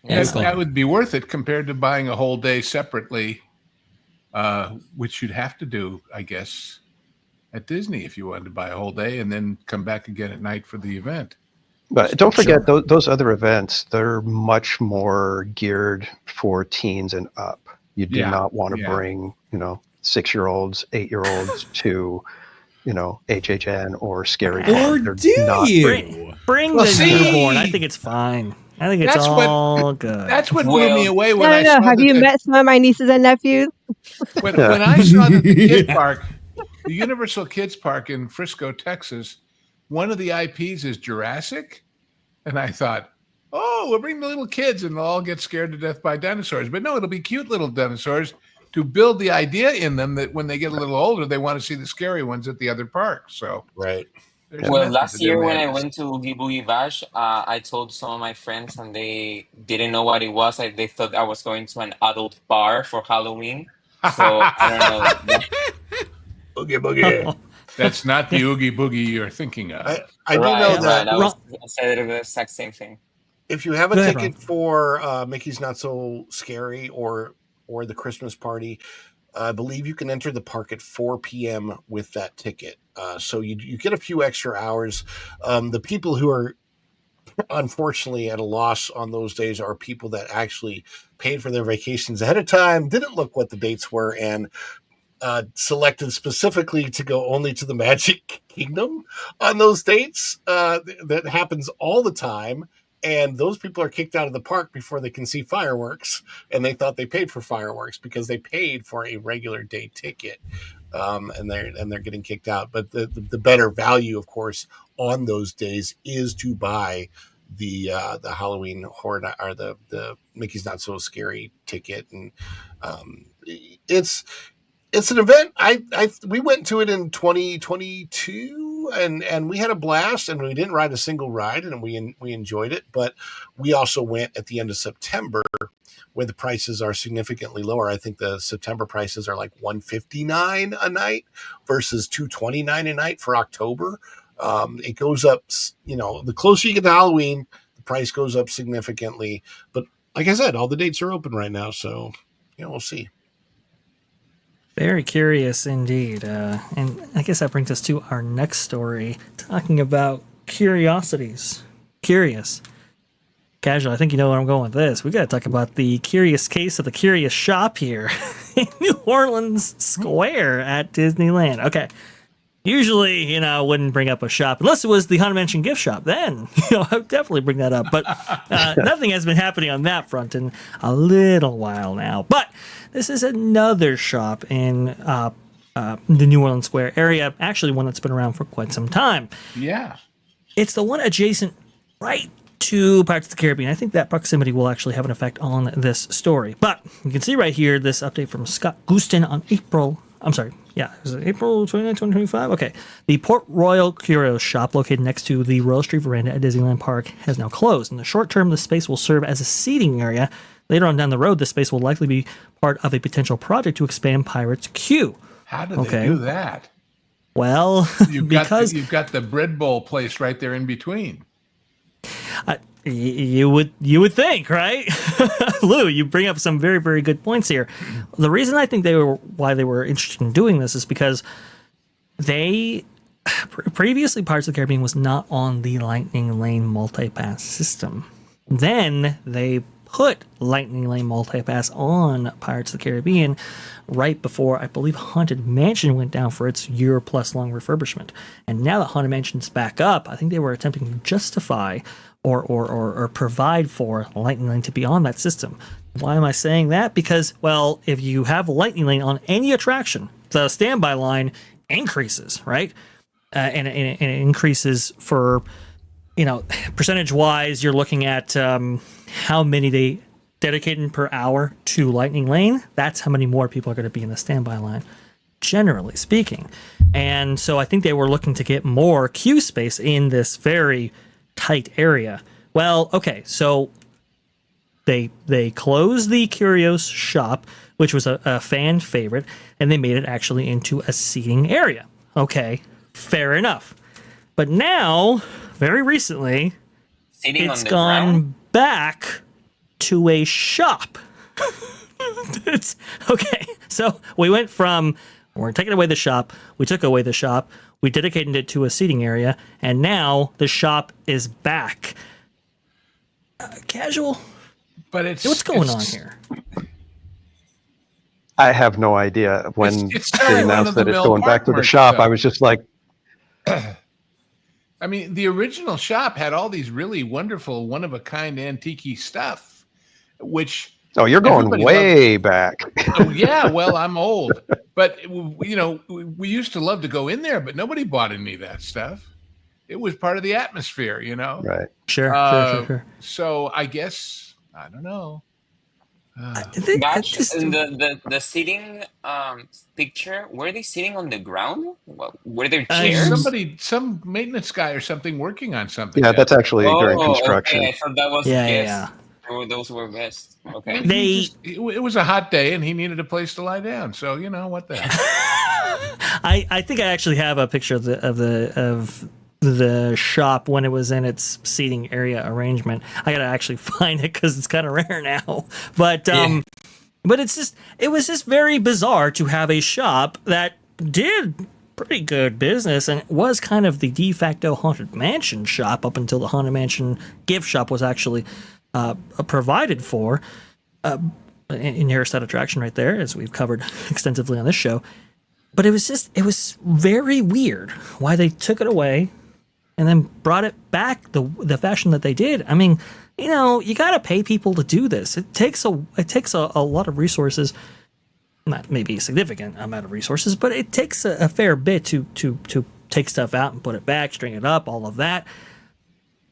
that would be worth it compared to buying a whole day separately, which you'd have to do, I guess, at Disney if you wanted to buy a whole day and then come back again at night for the event. But don't forget, those other events, they're much more geared for teens and up. You do not want to bring, 6-year-olds, 8-year-olds to, HHN or Scary Farm. Or do you? Bring the newborn. I think it's fine. I think it's all good. That's what blew me away when I saw Have you met some of my nieces and nephews? When I saw the kid park, the Universal Kids Park in Frisco, Texas, one of the IPs is Jurassic. And I thought, we'll bring the little kids and they'll all get scared to death by dinosaurs. But no, it'll be cute little dinosaurs to build the idea in them that when they get a little older, they want to see the scary ones at the other parks. So Right. there's a Well, method last to their year when I madness. went to OogieOogie Bash, I told some of my friends and they didn't know what it was. They thought I was going to an adult bar for Halloween. So I don't know. Boogie boogie. That's not the Oogie Boogie you're thinking of. I do Right, know that I said the exact same thing. if you have a Go ahead, ticket for Mickey's Not So Scary or the Christmas party, I believe you can enter the park at 4 p.m. with that ticket. So you get a few extra hours. The people who are unfortunately at a loss on those days are people that actually paid for their vacations ahead of time, didn't look what the dates were, and selected specifically to go only to the Magic Kingdom on those dates. That happens all the time. And those people are kicked out of the park before they can see fireworks. And they thought they paid for fireworks because they paid for a regular day ticket. And they're getting kicked out. But the better value, of course, on those days is to buy the Halloween Horror or the Mickey's Not So Scary ticket. And it's an event. We went to it in 2022 and we had a blast, and we didn't ride a single ride, and we enjoyed it. But we also went at the end of September, where the prices are significantly lower. I think the September prices are like $159 a night versus $229 a night for October. It goes up, the closer you get to Halloween, the price goes up significantly. But like I said, all the dates are open right now, so we'll see. Very curious indeed. And I guess that brings us to our next story, talking about curiosities. Curious. Casual, I think you know where I'm going with this. We got to talk about the curious case of the curious shop here in New Orleans Square at Disneyland. Okay. Usually, I wouldn't bring up a shop unless it was the Haunted Mansion gift shop. Then, I would definitely bring that up. But nothing has been happening on that front in a little while now. But this is another shop in the New Orleans Square area. Actually, one that's been around for quite some time. Yeah. It's the one adjacent right to Pirates of the Caribbean. I think that proximity will actually have an effect on this story. But you can see right here this update from Scott Gustin on April 29, 2025? Okay. The Port Royal Curio shop located next to the Royal Street Veranda at Disneyland Park has now closed. In the short term, the space will serve as a seating area. Later on down the road, the space will likely be part of a potential project to expand Pirates Q. How do they do that? Well, you've got the bread bowl place right there in between. You would think, right? Lou, you bring up some very, very good points here. The reason I think why they were interested in doing this is because previously Pirates of the Caribbean was not on the Lightning Lane multipass system. Then they put Lightning Lane multipass on Pirates of the Caribbean right before, I believe, Haunted Mansion went down for its year-plus long refurbishment. And now that Haunted Mansion's back up, I think they were attempting to justify or provide for Lightning Lane to be on that system. Why am I saying that? Because, well, if you have Lightning Lane on any attraction, the standby line increases, right? And it increases for, percentage-wise, you're looking at how many they dedicated per hour to Lightning Lane. That's how many more people are going to be in the standby line, generally speaking. And so I think they were looking to get more queue space in this very tight area. Well, okay, so they closed the Curios shop, which was a fan favorite, and they made it actually into a seating area. Okay, fair enough. But now, very recently, it's gone back to a shop. It's okay. So we went from we're taking away the shop, we took away the shop, we dedicated it to a seating area, and now the shop is back. Casual, but what's going on here? I have no idea. When it's they announced that it's going back to the shop, I was just like, I mean, the original shop had all these really wonderful, one-of-a-kind antique stuff, which... Oh, you're going way back. Oh, yeah, well, I'm old. But, we used to love to go in there, but nobody bought any of that stuff. It was part of the atmosphere, Right. Sure. So I guess, I don't know. Bash, in the sitting picture, were they sitting on the ground? Were there chairs? Some maintenance guy or something working on something. Yeah, that's actually during construction. Okay. I thought that was guests. Or those were guests. Okay. It was a hot day and he needed a place to lie down. So you know what the hell. I think I actually have a picture of the shop when it was in its seating area arrangement. I gotta actually find it because it's kind of rare now. But but it was just very bizarre to have a shop that did pretty good business and was kind of the de facto Haunted Mansion shop up until the Haunted Mansion gift shop was actually provided for. In your set attraction right there, as we've covered extensively on this show. But it was very weird why they took it away and then brought it back the fashion that they did. I mean, you know, you got to pay people to do this. It takes a lot of resources, not maybe a significant amount of resources, but it takes a fair bit to take stuff out and put it back, string it up, all of that.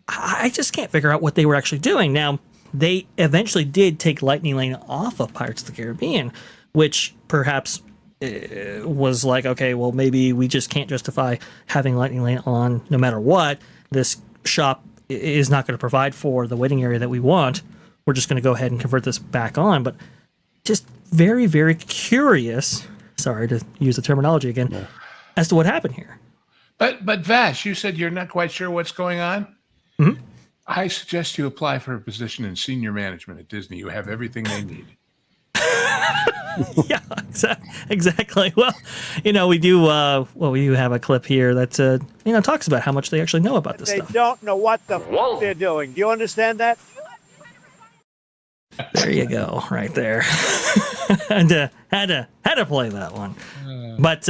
I just can't figure out what they were actually doing. Now, they eventually did take Lightning Lane off of Pirates of the Caribbean, which perhaps was like, okay, well, maybe we just can't justify having Lightning Lane on no matter what. This shop is not going to provide for the waiting area that we want. We're just going to go ahead and convert this back on. But just very, very curious, sorry to use the terminology again, as to what happened here. But Vash, you said you're not quite sure what's going on? Mm-hmm. I suggest you apply for a position in senior management at Disney. You have everything they need. Yeah, exactly. Well, you know, we do have a clip here that talks about how much they actually know about this stuff. They don't know what the they're doing. Do you understand that? There you go, right there. And had to play that one. But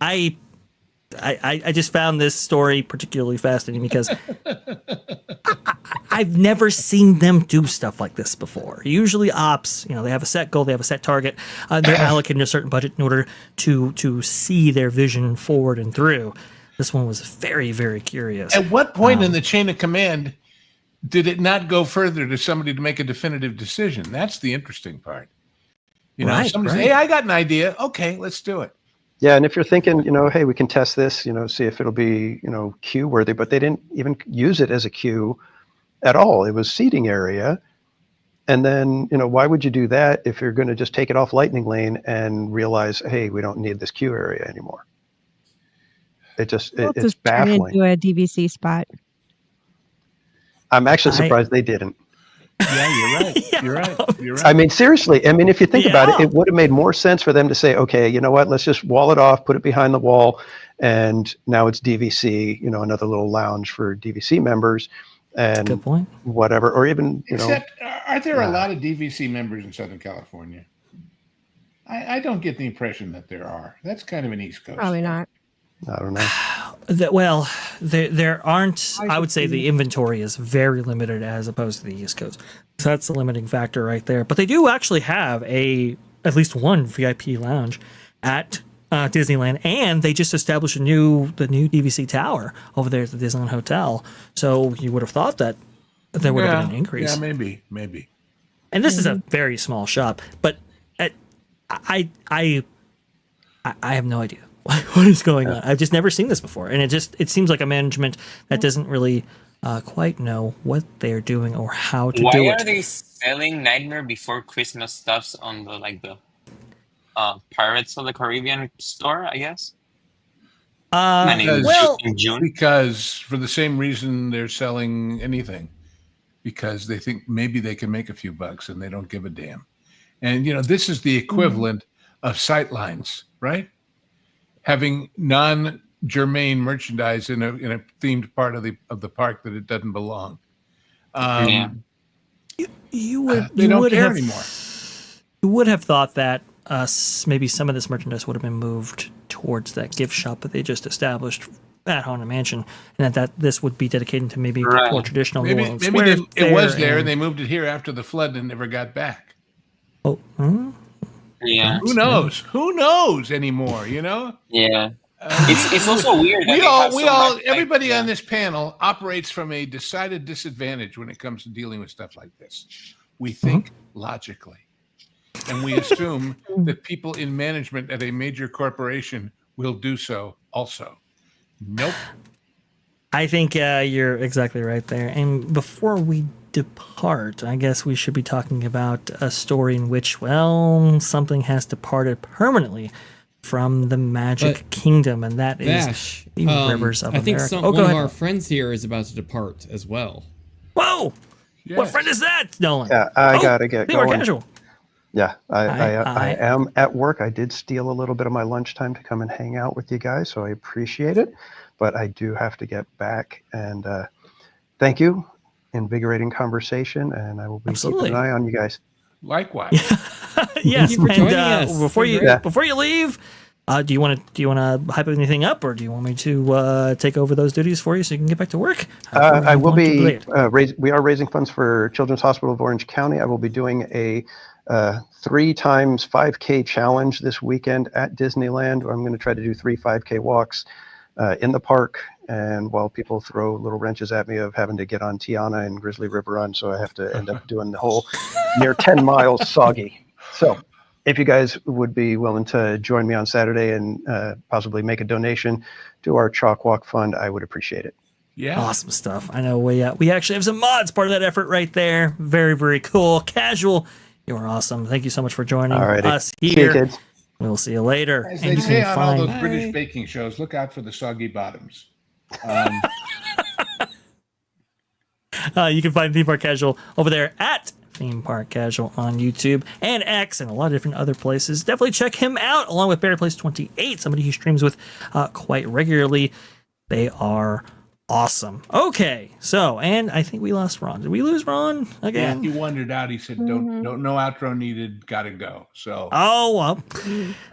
I just found this story particularly fascinating because I've never seen them do stuff like this before. Usually ops, they have a set goal, they have a set target. They're allocating a certain budget in order to see their vision forward and through. This one was very, very curious. At what point in the chain of command did it not go further to somebody to make a definitive decision? That's the interesting part. Somebody say, hey, I got an idea. Okay, let's do it. Yeah, and if you're thinking, hey, we can test this, see if it'll be, queue worthy, but they didn't even use it as a queue at all. It was seating area. And then, why would you do that if you're going to just take it off Lightning Lane and realize, hey, we don't need this queue area anymore? It's baffling. Turn into a DVC spot. I'm actually surprised they didn't. Yeah, you're right. Yeah. You're right. I mean, seriously, if you think about it, it would have made more sense for them to say, okay, you know what, let's just wall it off, put it behind the wall, and now it's DVC, another little lounge for DVC members, and good point. Whatever, or even, Except, are there a lot of DVC members in Southern California? I don't get the impression that there are. That's kind of an East Coast. Probably not. I don't know. There aren't. I would say the inventory is very limited as opposed to the East Coast. So that's the limiting factor right there. But they do actually have at least one VIP lounge at Disneyland, and they just established the new DVC tower over there at the Disneyland Hotel. So you would have thought that there would have been an increase. Yeah, maybe. And this is a very small shop, but I have no idea. What is going on? I've just never seen this before, and it seems like a management that doesn't really quite know what they're doing or how to do it. Why are they selling Nightmare Before Christmas stuffs on the Pirates of the Caribbean store? I guess. In June, because for the same reason they're selling anything, because they think maybe they can make a few bucks and they don't give a damn. And this is the equivalent of sightlines, right? Having non-germane merchandise in a themed part of the park that it doesn't belong. You don't care anymore. You would have thought that maybe some of this merchandise would have been moved towards that gift shop that they just established at Haunted Mansion, and that this would be dedicated to maybe more traditional. Maybe it was there, and they moved it here after the flood and never got back. Oh. Yeah. Who knows? Who knows anymore? Yeah. It's also weird. Everybody on this panel operates from a decided disadvantage when it comes to dealing with stuff like this. We think logically. and we assume that people in management at a major corporation will do so also. Nope. I think you're exactly right there. And before we depart, I guess we should be talking about a story in which, well, something has departed permanently from the Magic Kingdom, and that Vash, is the rivers of I think America. one of our friends here is about to depart as well. Whoa! Yes. What friend is that, Nolan? Yeah, I gotta get Be more going. casual. Yeah, I am at work. I did steal a little bit of my lunchtime to come and hang out with you guys, so I appreciate it. But I do have to get back. And thank you. Invigorating conversation, and I will be keeping an eye on you guys. Likewise. Yes. Thank you for joining And us. before you leave, do you want to hype anything up, or do you want me to take over those duties for you so you can get back to work? I will be we are raising funds for Children's Hospital of Orange County. I will be doing a 3 times 5K challenge this weekend at Disneyland. I'm going to try to do 3 5K walks in the park, and while people throw little wrenches at me of having to get on Tiana and Grizzly River Run, so I have to end up doing the whole near 10 miles soggy. So if you guys would be willing to join me on Saturday and possibly make a donation to our Chalk Walk Fund, I would appreciate it. Yeah. Awesome stuff. I know we actually have some mods part of that effort right there. Very, very cool. Casual, you are awesome. Thank you so much for joining us here. See you, kids. We'll see you later. As And they you say can on all find those British baking shows, look out for the soggy bottoms. you can find Theme Park Casual over there at Theme Park Casual on YouTube and X and a lot of different other places. Definitely check him out along with Barry Place 28, somebody he streams with quite regularly. They are awesome. Okay, so, and I think we lost Ron. Did we lose Ron again? Yeah, he wandered out. He said, "Don't no outro needed. Gotta go." So. Oh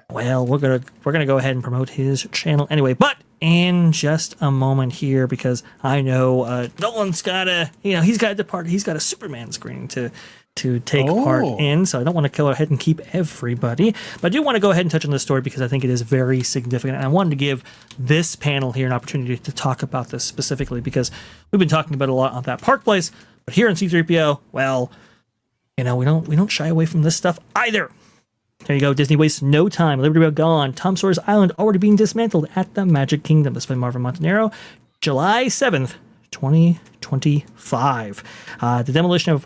well, we're gonna go ahead and promote his channel anyway. But in just a moment here, because I know Nolan's gotta, he's got to depart. He's got a Superman screening to take part in, so I don't want to go ahead and keep everybody, but I do want to go ahead and touch on this story because I think it is very significant, and I wanted to give this panel here an opportunity to talk about this specifically because we've been talking about it a lot on that Park Place, but here in C3PO, well, we don't shy away from this stuff either. There you go. Disney wastes no time. Liberty Bell gone. Tom Sawyer's Island already being dismantled at the Magic Kingdom. This by Marvin Montanaro, July 7th, 2025. The demolition of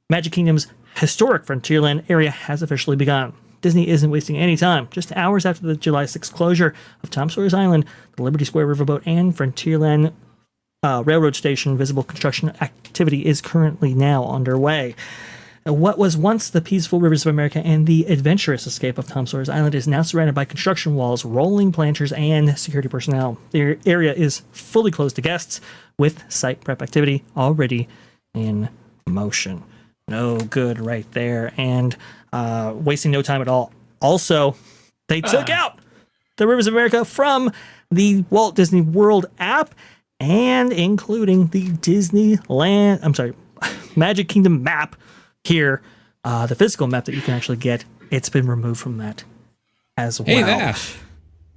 Magic Kingdom's historic Frontierland area has officially begun. Disney isn't wasting any time. Just hours after the July 6th closure of Tom Sawyer's Island, the Liberty Square Riverboat and Frontierland Railroad Station visible construction activity is currently now underway. What was once the peaceful rivers of America and the adventurous escape of Tom Sawyer's Island is now surrounded by construction walls, rolling planters, and security personnel. The area is fully closed to guests, with site prep activity already in motion. No good right there, and wasting no time at all. Also, they took out the Rivers of America from the Walt Disney World app, and including the Magic Kingdom map here, the physical map that you can actually get. It's been removed from that as well. Hey, Vash.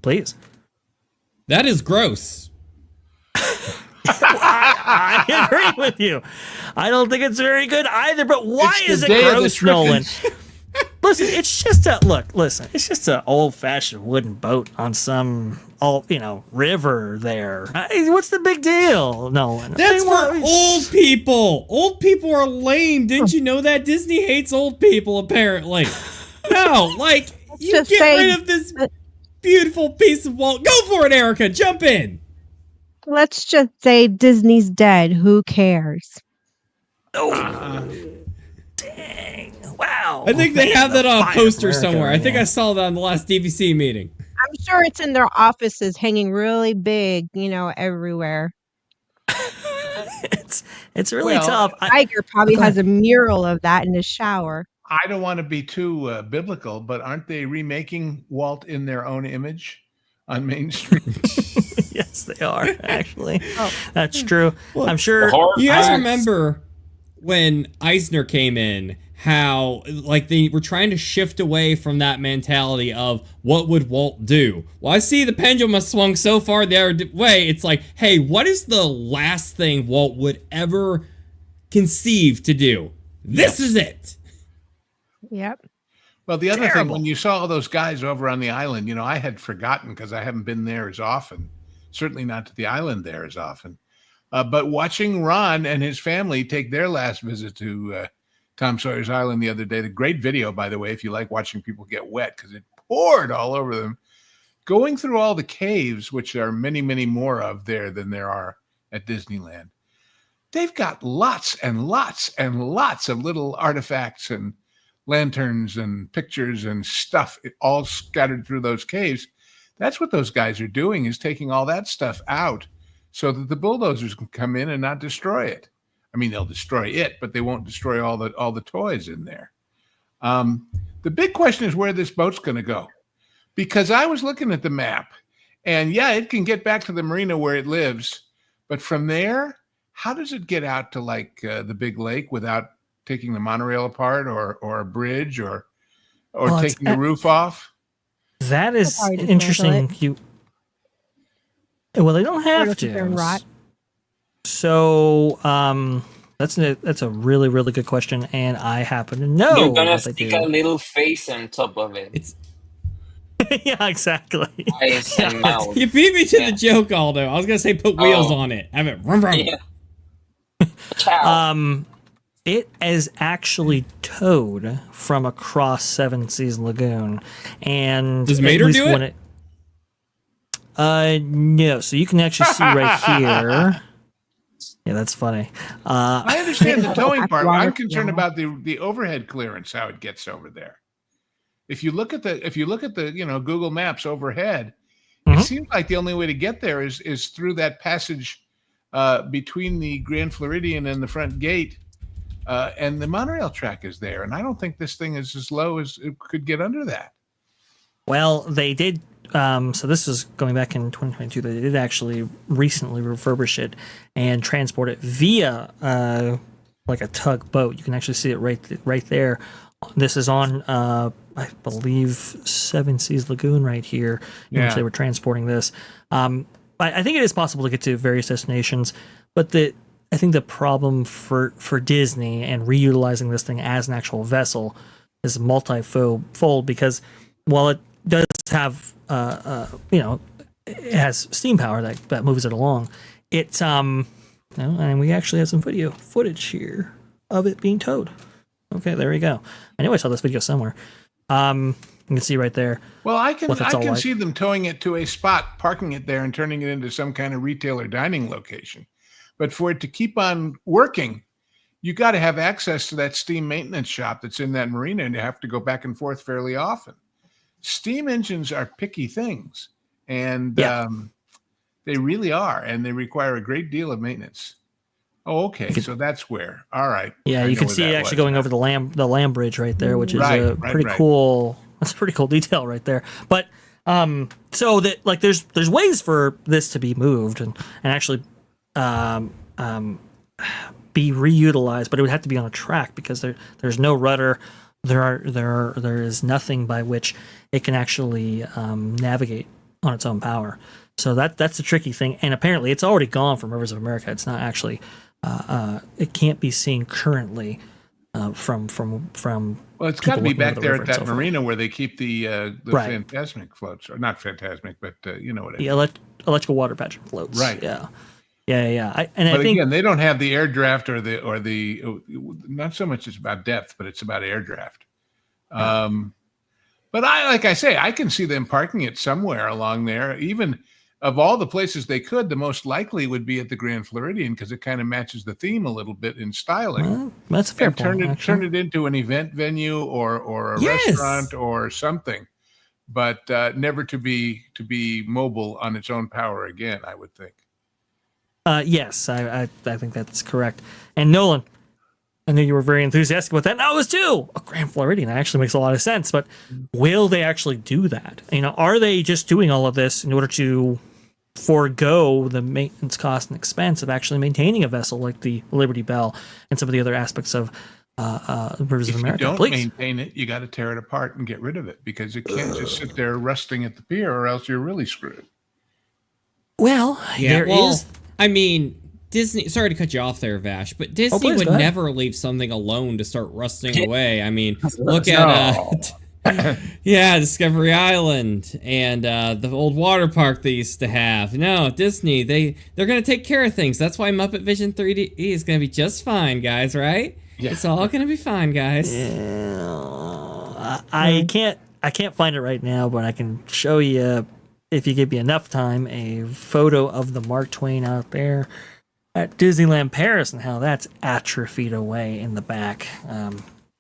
Please. That is gross. I agree with you. I don't think it's very good either, but why is it gross, Nolan? Listen, it's just an old-fashioned wooden boat on some river there. What's the big deal, Nolan? That's for old people. Old people are lame. Didn't you know that? Disney hates old people, apparently. No, you get rid of this beautiful piece of wall. Go for it, Erika. Jump in. Let's just say Disney's dead. Who cares? Oh, dang. Wow. I think they have that on a poster somewhere. I think I saw that on the last DVC meeting. I'm sure it's in their offices hanging really big, everywhere. It's really tough. Tiger probably has a mural of that in his shower. I don't want to be too biblical, but aren't they remaking Walt in their own image on Main Street? Yes, they are, actually. That's true. Well, I'm sure. You guys remember when Eisner came in, how they were trying to shift away from that mentality of what would Walt do? Well, I see the pendulum has swung so far the other way. It's like, hey, what is the last thing Walt would ever conceive to do? This is it. Yep. Well, the other thing, Terrible. when you saw all those guys over on the island, I had forgotten because I haven't been there as often, certainly not to the island there as often. But watching Ron and his family take their last visit to Tom Sawyer's Island the other day, the great video, by the way, if you like watching people get wet, because it poured all over them, going through all the caves, which there are many, many more of there than there are at Disneyland. They've got lots and lots and lots of little artifacts and lanterns and pictures and stuff all scattered through those caves. That's what those guys are doing, is taking all that stuff out so that the bulldozers can come in and not destroy it. I mean, they'll destroy it, but they won't destroy all the toys in there. The big question is where this boat's going to go, because I was looking at the map, and yeah, it can get back to the marina where it lives, but from there, how does it get out to like the big lake without taking the monorail apart or a bridge or taking the roof off? That is They'll probably interesting. dismantle Well, they don't have Or they're to. rot. So, that's a really, really good question, and I happen to know You're gonna what they stick do. a little face on top of it. It's Yeah, exactly. Eyes Yeah, and mouth. you beat me to Yeah. the joke, Aldo. I was gonna say put wheels Oh. on it. Have it rum rum. Yeah. Ciao. It is actually towed from across Seven Seas Lagoon, and Does at Mater least do it? when no. So you can actually see right here. Yeah, that's funny. I understand the towing part. Water I'm concerned flow. about the overhead clearance, how it gets over there. If you look at the Google Maps overhead, Mhm. it seems like the only way to get there is through that passage between the Grand Floridian and the front gate, and the monorail track is there. And I don't think this thing is as low as it could get under that. Well, they did. So this is going back in 2022. They did actually recently refurbish it and transport it via like a tugboat. You can actually see it right there. This is on, I believe, Seven Seas Lagoon right here, in which Yeah. they were transporting this. I think it is possible to get to various destinations, but I think the problem for Disney and reutilizing this thing as an actual vessel is multifold, because while it does have it has steam power that moves it along, it's and we actually have some video footage here of it being towed. Okay, there we go. I know I saw this video somewhere. You can see right there. Well, I can what it's all like. see them towing it to a spot, parking it there, and turning it into some kind of retail or dining location. But for it to keep on working, you got to have access to that steam maintenance shop that's in that marina, and you have to go back and forth fairly often. Steam engines are picky things, and Yeah. they really are, and they require a great deal of maintenance. Oh, okay, so that's where. All right. Yeah, I you know can where see that it actually was going now. over the Lamb Bridge right there, which is Right, a right, pretty right. cool. That's a pretty cool detail right there. But so that like there's ways for this to be moved and actually be reutilized, but it would have to be on a track, because there's no rudder. There is nothing by which it can actually navigate on its own power. So that's the tricky thing. And apparently, it's already gone from Rivers of America. It's not actually. It can't be seen currently from. Well, it's got to people be looking back over the there river at and that so forth. marina where they keep the Right. Phantasmic floats, or not Phantasmic, but you know what I mean. The electrical water pageant floats. Right. Yeah. I But think again, they don't have the air draft or the not so much it's about depth, but it's about air draft. But like I say, I can see them parking it somewhere along there. Even of all the places they could, the most likely would be at the Grand Floridian, because it kind of matches the theme a little bit in styling. well, that's a fair And point. turn it into an event venue or a Yes. restaurant or something, but never to be mobile on its own power again, I would think. Yes, I think that's correct. And Nolan, I knew you were very enthusiastic about that, and I was too. A Grand Floridian, that actually makes a lot of sense. But will they actually do that? Are they just doing all of this in order to forego the maintenance cost and expense of actually maintaining a vessel like the Liberty Bell and some of the other aspects of Rivers of If you America? don't Please. maintain it, you got to tear it apart and get rid of it, because it can't just sit there rusting at the pier, or else you're really screwed. Well, there is. I mean, Disney. Sorry to cut you off there, Vash, but Disney please, would go ahead. never leave something alone to start rusting away. I mean, look at Yeah, Discovery Island and the old water park they used to have. No, Disney, they're gonna take care of things. That's why Muppet Vision 3D is gonna be just fine, guys. Right? Yeah. It's all gonna be fine, guys. Yeah, I can't find it right now, but I can show you, if you give me enough time, a photo of the Mark Twain out there at Disneyland Paris and how that's atrophied away in the back.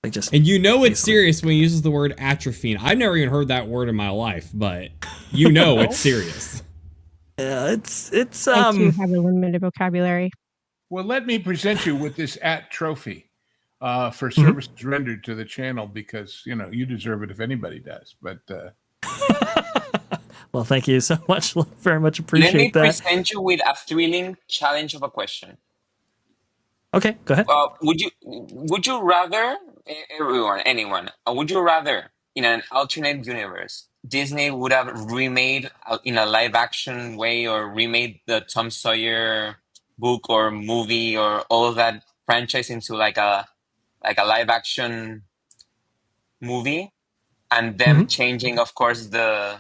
They just And you know it's basically- serious when he uses the word atropine. I've never even heard that word in my life, but you know it's serious. Yeah, it's I too have a limited vocabulary. Well, let me present you with this trophy for services rendered to the channel, because you deserve it if anybody does. But well, thank you so much. Very much Let me appreciate that. present you with a thrilling challenge of a question. Okay, go ahead. Would you rather, anyone, would you rather, in an alternate universe, Disney would have remade in a live action way, or remade the Tom Sawyer book or movie or all of that franchise into like a live action movie, and them changing, of course, the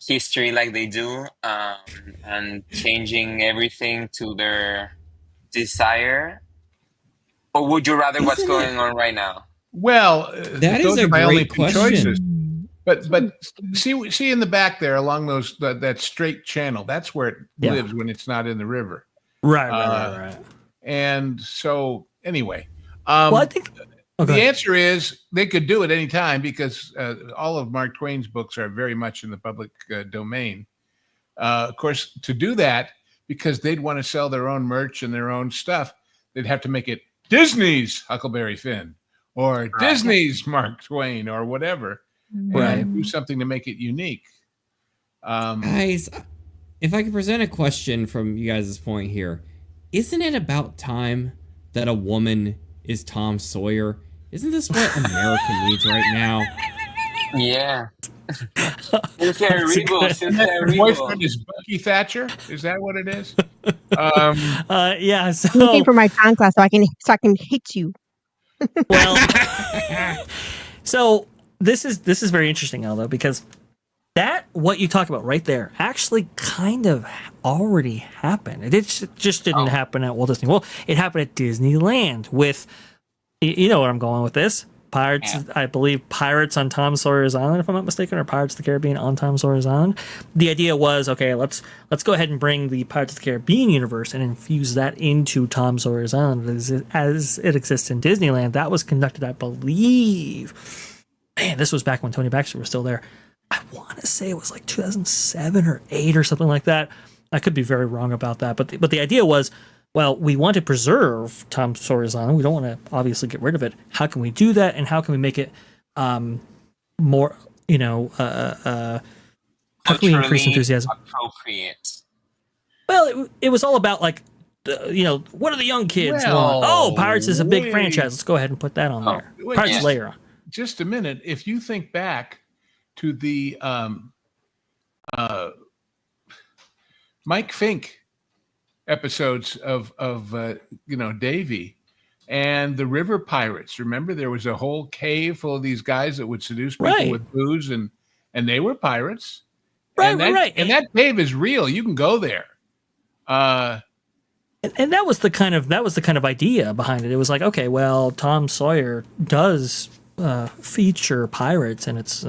history like they do, and changing everything to their desire? Or would you rather what's going on right now? well, That those is a are my only great two question. choices. But see in the back there along that straight channel. That's where it lives when it's not in the river. Right. And so anyway, Well, I think the answer is they could do it anytime, because all of Mark Twain's books are very much in the public domain. Of course, to do that, because they'd want to sell their own merch and their own stuff, they'd have to make it Disney's Huckleberry Finn or Disney's Mark Twain or whatever, and do something to make it unique. Guys, if I could present a question from you guys' point here, isn't it about time that a woman is Tom Sawyer? Isn't this what America needs right now? Yeah. Her boyfriend is Bucky Thatcher. Is that what it is? yeah. So Looking for my con class so I can hit you. well, so this is very interesting, though, because that what you talk about right there actually kind of already happened. It just didn't happen at Walt Disney World. It happened at Disneyland with, you know where I'm going with this. Pirates, I believe Pirates on Tom Sawyer's Island, if I'm not mistaken, or Pirates of the Caribbean on Tom Sawyer's Island. The idea was, okay, let's go ahead and bring the Pirates of the Caribbean universe and infuse that into Tom Sawyer's Island as it exists in Disneyland. That was conducted, I believe. Man, this was back when Tony Baxter was still there. I want to say it was like 2007 or 8 or something like that. I could be very wrong about that, but the idea was, well, we want to preserve Tom Sawyer's Island. We don't want to obviously get rid of it. How can we do that? And how can we make it more, how can we increase enthusiasm? Appropriate. Well, it was all about like, what do the young kids want? Oh, Pirates is a big franchise. Let's go ahead and put that on there. Pirates layer on. Just a minute. If you think back to the Mike Fink episodes of Davy and the River Pirates. Remember, there was a whole cave full of these guys that would seduce people with booze, and they were pirates. Right. And that cave is real. You can go there. And that was the kind of idea behind it. It was like, okay, well, Tom Sawyer does feature pirates in its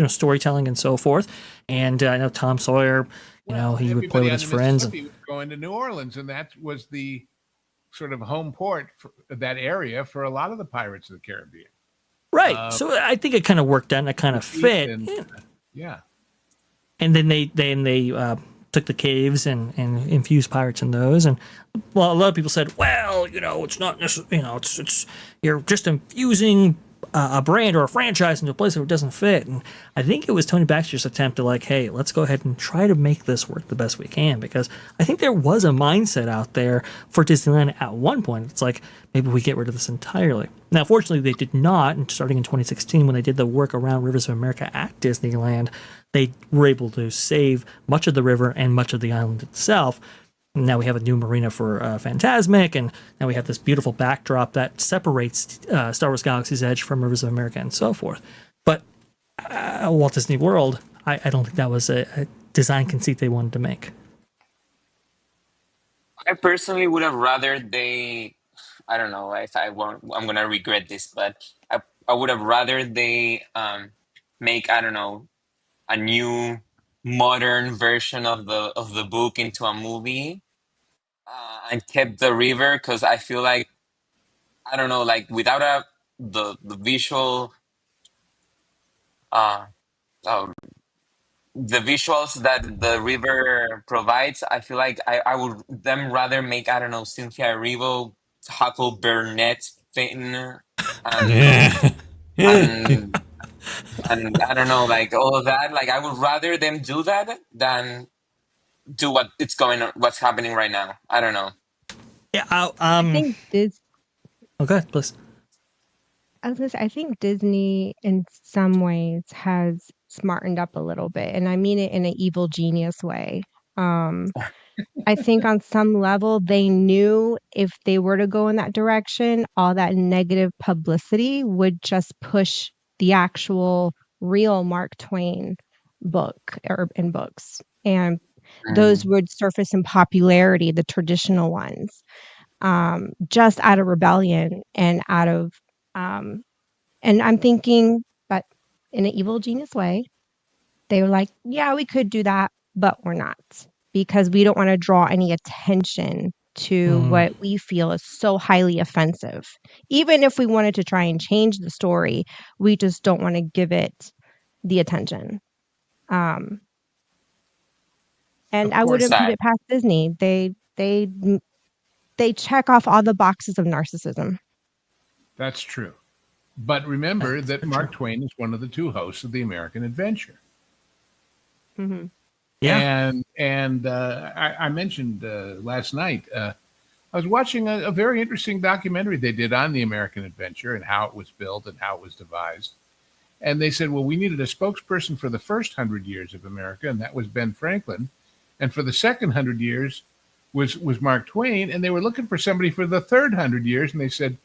storytelling and so forth. And I know Tom Sawyer. He would play with his friends. He was going to New Orleans, and that was the sort of home port for that area for a lot of the Pirates of the Caribbean. Right. So I think it kind of worked out and it kind of fit. Yeah. And then they took the caves and infused pirates in those. And well, a lot of people said, well, it's not necessarily, it's you're just infusing a brand or a franchise into a place where it doesn't fit. And I think it was Tony Baxter's attempt to like, hey, let's go ahead and try to make this work the best we can, because I think there was a mindset out there for Disneyland at one point. It's like, maybe we get rid of this entirely. Now, fortunately, they did not. And starting in 2016, when they did the work around Rivers of America at Disneyland, they were able to save much of the river and much of the island itself. Now we have a new marina for Fantasmic, and now we have this beautiful backdrop that separates Star Wars Galaxy's Edge from Rivers of America and so forth. But Walt Disney World, I don't think that was a design conceit they wanted to make. I personally would have rather they, I don't know if I won't, I'm going to regret this, but I would have rather they make, I don't know, a new modern version of the book into a movie and kept the river, because I feel like, I don't know, like without the visual, uh, uh, the visuals that the river provides, I feel like I would them rather make, I don't know, Cynthia Erivo Huckle Burnett thing and and and I don't know, like all of that. Like I would rather them do that than do what's happening right now. I don't know. Yeah. I think Okay, please. I was gonna say, I think Disney in some ways has smartened up a little bit, and I mean it in an evil genius way. I think on some level they knew if they were to go in that direction, all that negative publicity would just push the actual real Mark Twain book or in books, and those would surface in popularity, the traditional ones, just out of rebellion and out of and I'm thinking, but in an evil genius way, they were like, yeah, we could do that, but we're not, because we don't want to draw any attention to what we feel is so highly offensive. Even if we wanted to try and change the story, we just don't want to give it the attention. And I wouldn't put it past Disney. They check off all the boxes of narcissism. That's true. But remember that Mark Twain is one of the two hosts of the American Adventure. Mm-hmm. Yeah. And I mentioned last night, I was watching a very interesting documentary they did on the American Adventure and how it was built and how it was devised. And they said, well, we needed a spokesperson for the first 100 years of America, and that was Ben Franklin. And for the second 100 years was Mark Twain. And they were looking for somebody for the third 100 years. And they said,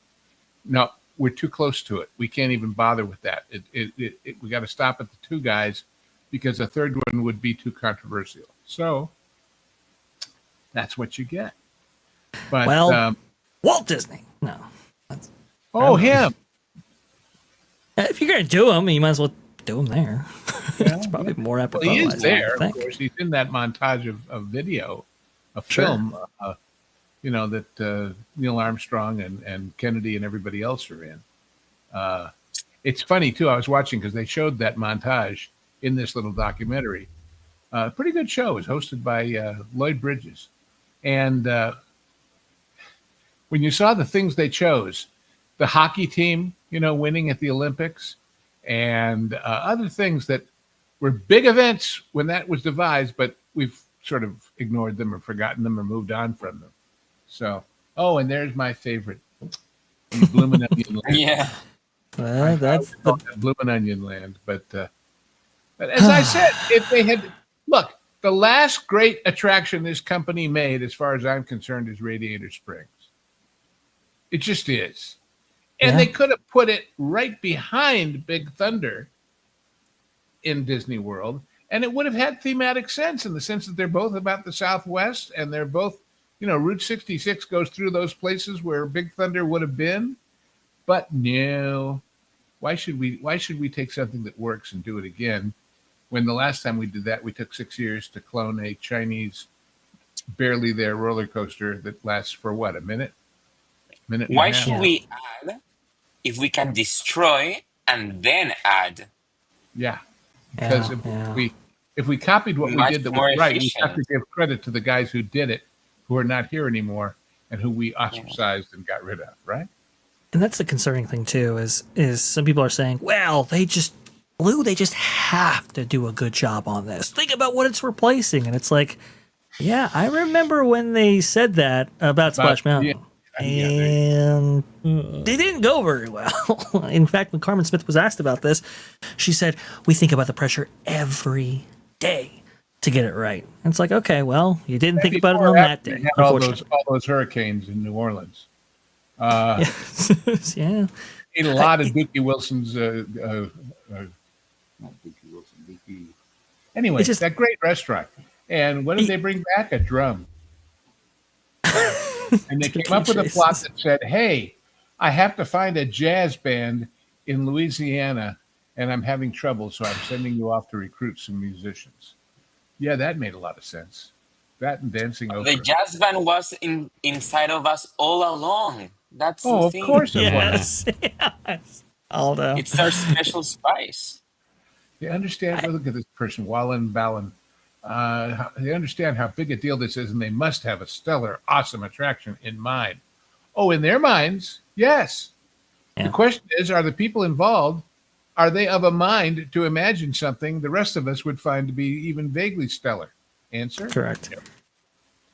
no, we're too close to it. We can't even bother with that. We got to stop at the two guys because a third one would be too controversial. So that's what you get. But Walt Disney. No. Him. If you're going to do them, you might as well do them there. It's probably more apropos. Well, he is there, of course. He's in that montage of video, a film, that Neil Armstrong and Kennedy and everybody else are in. It's funny, too. I was watching because they showed that montage in this little documentary. Pretty good show. It was hosted by Lloyd Bridges. And when you saw the things they chose, the hockey team, winning at the Olympics, and other things that were big events when that was devised, but we've sort of ignored them or forgotten them or moved on from them. So, and there's my favorite, Bloomin' Onion Land. Yeah. That's the Bloomin' Onion Land. But as I said, if they had, look, the last great attraction this company made, as far as I'm concerned, is Radiator Springs. It just is. And they could have put it right behind Big Thunder in Disney World, and it would have had thematic sense in the sense that they're both about the Southwest, and they're both, Route 66 goes through those places where Big Thunder would have been. But no, why should we take something that works and do it again when the last time we did that, we took 6 years to clone a Chinese barely there roller coaster that lasts for what, a minute? Why should we add if we can destroy and then add? Yeah, because if we copied what we did that was right, we have to give credit to the guys who did it, who are not here anymore, and who we ostracized and got rid of, right? And that's the concerning thing too. Is some people are saying, well, they just have to do a good job on this. Think about what it's replacing, and it's like, yeah, I remember when they said that about Splash Mountain. And they didn't go very well. In fact, when Carmen Smith was asked about this, she said, we think about the pressure every day. to get it right. It's like, okay, well, you didn't think about it Before on or that after they day. had Unfortunately. all those hurricanes in New Orleans. Yeah. Ate a lot of Dookie Wilson's. Not Dookie Wilson. Dookie. Anyway, It's just- that great restaurant. And what did they bring back? A drum. And they came up with a plot that said, "Hey, I have to find a jazz band in Louisiana, and I'm having trouble, so I'm sending you off to recruit some musicians." Yeah, that made a lot of sense. That and dancing over. The jazz band was inside of us all along. That's the Of thing. course it was. Yes. Aldo. It's our special spice. They understand. Look at this person, Wallen Ballon. They understand how big a deal this is, and they must have a stellar, awesome attraction in mind. Oh, in their minds, yes. Yeah. The question is, are the people involved, are they of a mind to imagine something the rest of us would find to be even vaguely stellar? Answer? Correct.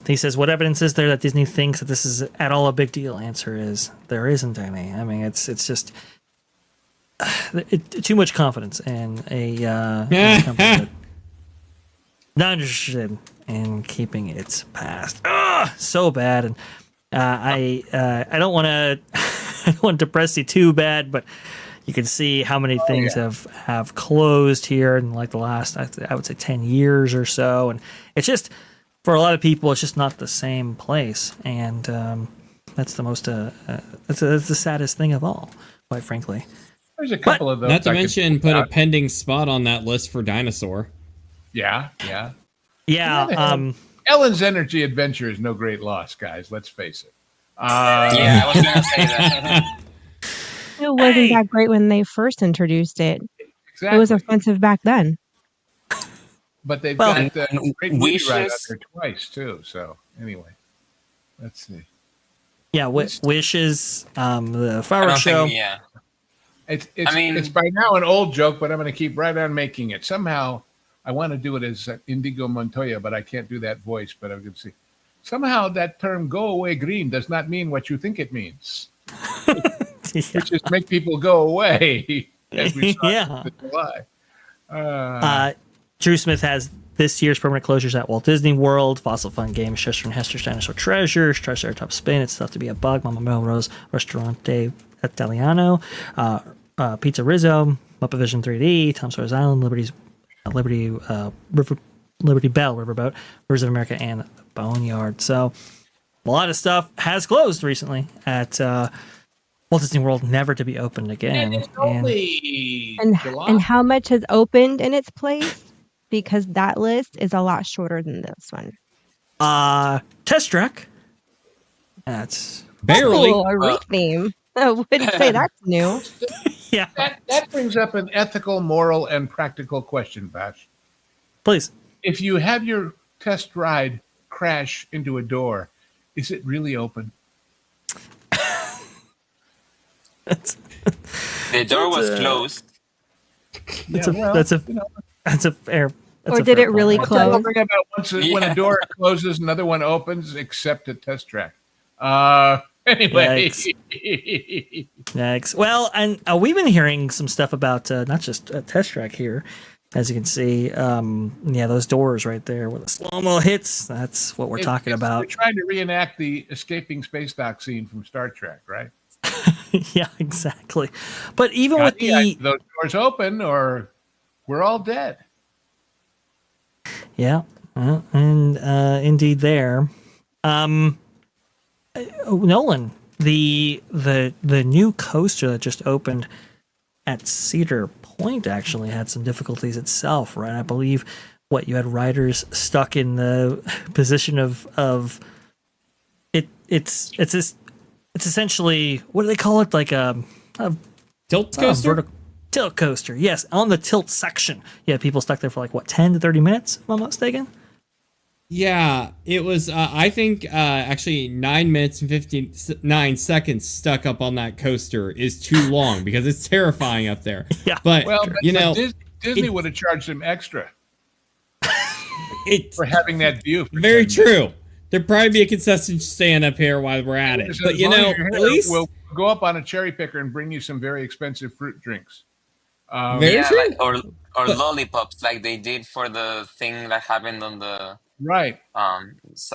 He says, what evidence is there that Disney thinks that this is at all a big deal? Answer is, there isn't any. I mean, it's just too much confidence in a company that not interested in keeping its past. So bad. And I don't want to I don't want to depress you too bad, but you can see how many things have closed here in like the last, I would say 10 years or so. And it's just, for a lot of people, it's just not the same place. And that's the most, that's the saddest thing of all, quite frankly. There's a couple of those. Not to I could mention, pick put a out. pending spot on that list for Dinosaur. Yeah. Yeah. Ellen's Energy Adventure is no great loss, guys. Let's face it. Yeah, I was going to say that. It wasn't that great when they first introduced it. Exactly. It was offensive back then. But they've Well, got and great movie right out Wishes- there twice too. So anyway, let's see. Yeah, Wishes, the I fireworks don't show. think, yeah. It's I mean- it's by now an old joke, but I'm going to keep right on making it. Somehow, I want to do it as Indigo Montoya, but I can't do that voice. But I'm going to see. Somehow, that term "go away green" does not mean what you think it means, which is make people go away. As we saw Yeah. in July. Drew Smith has this year's permanent closures at Walt Disney World, Fossil Fun Games, Chester and Hester's Dinosaur Treasures, Triceratops Spin, It's Tough to Be a Bug, Mama Melrose Restaurante Italiano, Pizza Rizzo, Muppet Vision 3D, Tom Sawyer's Island, Liberty Bell Riverboat, Birds of America, and the Boneyard. So a lot of stuff has closed recently at Walt Disney World, never to be opened again. And it's only And July. and how much has opened in its place? Because that list is a lot shorter than this one. Test Track. That's Barely. Cool, a reef theme. I wouldn't say that's new. yeah. That brings up an ethical, moral, and practical question, Vash. Please. If you have your test ride crash into a door, is it really open? The door was That's a- closed. That's a fair. That's Or a did fair it really point. close? Talking about when a door closes, another one opens, except at test track. Anyway, Yikes. Well, and we've been hearing some stuff about not just a Test Track here, as you can see. Those doors right there where the slow-mo hits. That's what we're talking They're about. trying to reenact the escaping space dock scene from Star Trek, right? Yeah, exactly. But even with those doors open, or we're all dead. Yeah, and indeed there. Nolan, the new coaster that just opened at Cedar Point actually had some difficulties itself, right? I believe you had riders stuck in the position of it. It's essentially, what do they call it? Like a Tilt coaster? tilt coaster. Yes, on the tilt section. Yeah, people stuck there for 10 to 30 minutes, if I'm not mistaken. Yeah, it was, I think, actually 9 minutes and 59 seconds stuck up on that coaster is too long because it's terrifying up there. Yeah. But, Disney would have charged them extra it's for having that view. for very 10 minutes. true. There'd probably be a concession stand up here while we're at it. As But, long as you're at here, least... we'll go up on a cherry picker and bring you some very expensive fruit drinks. Very Yeah, true. or lollipops like they did for the thing that happened on the Right. s-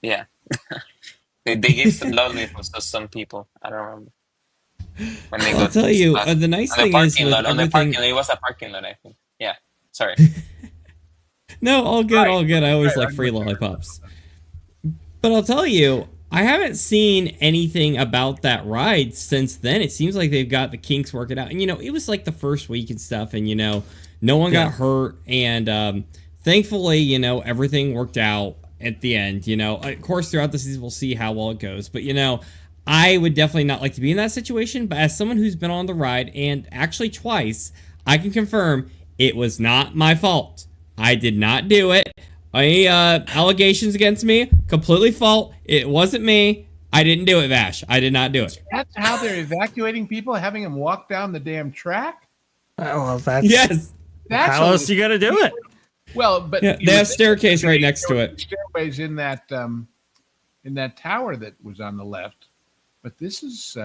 yeah. They gave some lollipops to some people. I don't remember when they I'll got tell you, stuck the nice on the thing is parking with lot. On the parking everything. lot, it was a parking lot, I think. Yeah. Sorry. No, all good, Right. all good. I always Right, like free lollipops. But I'll tell you, I haven't seen anything about that ride since then. It seems like they've got the kinks working out. And, it was like the first week and stuff, and, no one got hurt. And thankfully, everything worked out at the end. Of course, throughout the season, we'll see how well it goes. But, I would definitely not like to be in that situation. But as someone who's been on the ride, and actually twice, I can confirm it was not my fault. I did not do it. Any allegations against me, completely fault. It wasn't me. I didn't do it, Vash. I did not do it. That's how they're evacuating people, having them walk down the damn track? Well, that's Yes. That's how else you got to do it. Well, but Yeah, they have staircase right next to it. Stairways in that tower that was on the left. But this is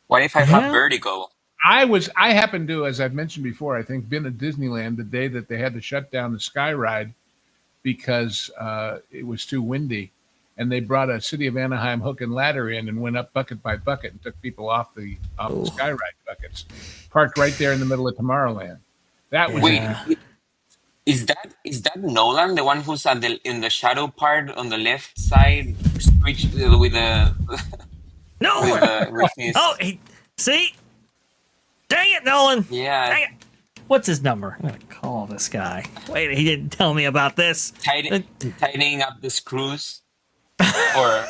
What if I have vertigo? I happened to, as I've mentioned before, I think been at Disneyland the day that they had to shut down the Sky Ride because it was too windy. And they brought a City of Anaheim hook and ladder in and went up bucket by bucket and took people off the Sky Ride buckets. Parked right there in the middle of Tomorrowland. That was Wait, is that Nolan, the one who's in the shadow part on the left side, with the Nolan! with his, Oh, see? Dang it, Nolan! yeah, Dang it! What's his number? I'm gonna call this guy. Wait, he didn't tell me about this. tightening up the screws, or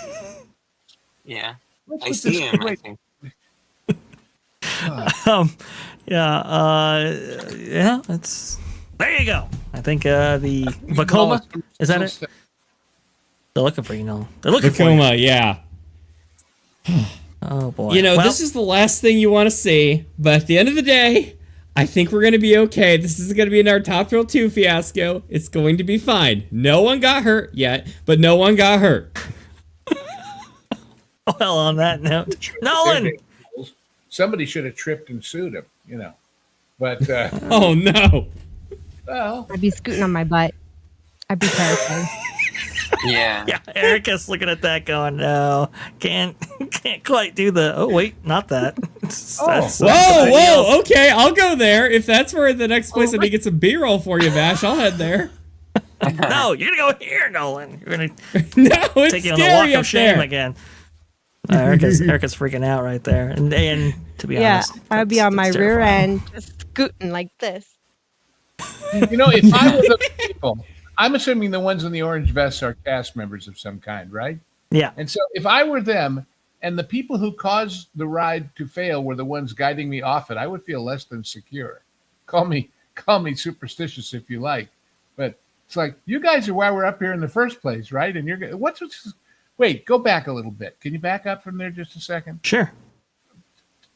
yeah, I see him. I think. Yeah, it's there. You go. I think the Vacoma, is that it? They're looking for you, Nolan. They're looking for you. Vacoma, yeah. Oh boy. This is the last thing you want to see, but at the end of the day, I think we're going to be okay. This is going to be in our Top Thrill 2 fiasco. It's going to be fine. No one got hurt yet, but no one got hurt. Well, on that note, Nolan! Somebody should have tripped and sued him, But, Oh, no. well, I'd be scooting on my butt. I'd be terrified. Yeah. Yeah, Erika's looking at that going, no, can't quite do the, oh, wait, not that. That's Whoa, okay, I'll go there. If that's where the next place I need to get some B-roll for you, Vash, I'll head there. No, you're going to go here, Nolan. You're going to No, it's take you on the scary walk up of shame there. again. Erika's freaking out right there. And to be Yeah, honest, I'd be on my that's rear terrifying. end, just scooting like this. if I were the people, I'm assuming the ones in the orange vests are cast members of some kind, right? Yeah. And so if I were them and the people who caused the ride to fail were the ones guiding me off it, I would feel less than secure. Call me superstitious if you like. But it's like, you guys are why we're up here in the first place, right? And you're wait, go back a little bit. Can you back up from there just a second? Sure.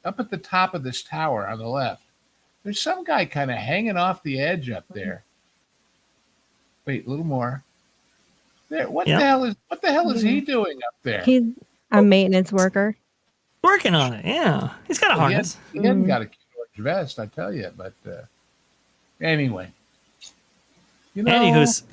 Up at the top of this tower on the left, there's some guy kind of hanging off the edge up there. Wait, a little more. There. What the hell is he doing up there? He's a maintenance worker. Working on it, yeah. He's got a harness. He hasn't got a cute orange vest, I tell you. But anyway, Anywho's,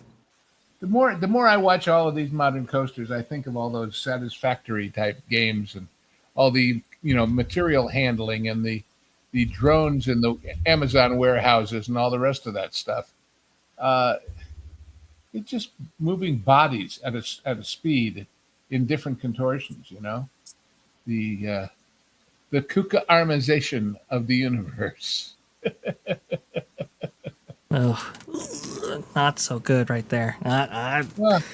the more I watch all of these modern coasters, I think of all those Satisfactory type games and all the material handling and the drones in the Amazon warehouses and all the rest of that stuff. It's just moving bodies at a speed in different contortions. The Kuka-armization of the universe. oh, not so good right there.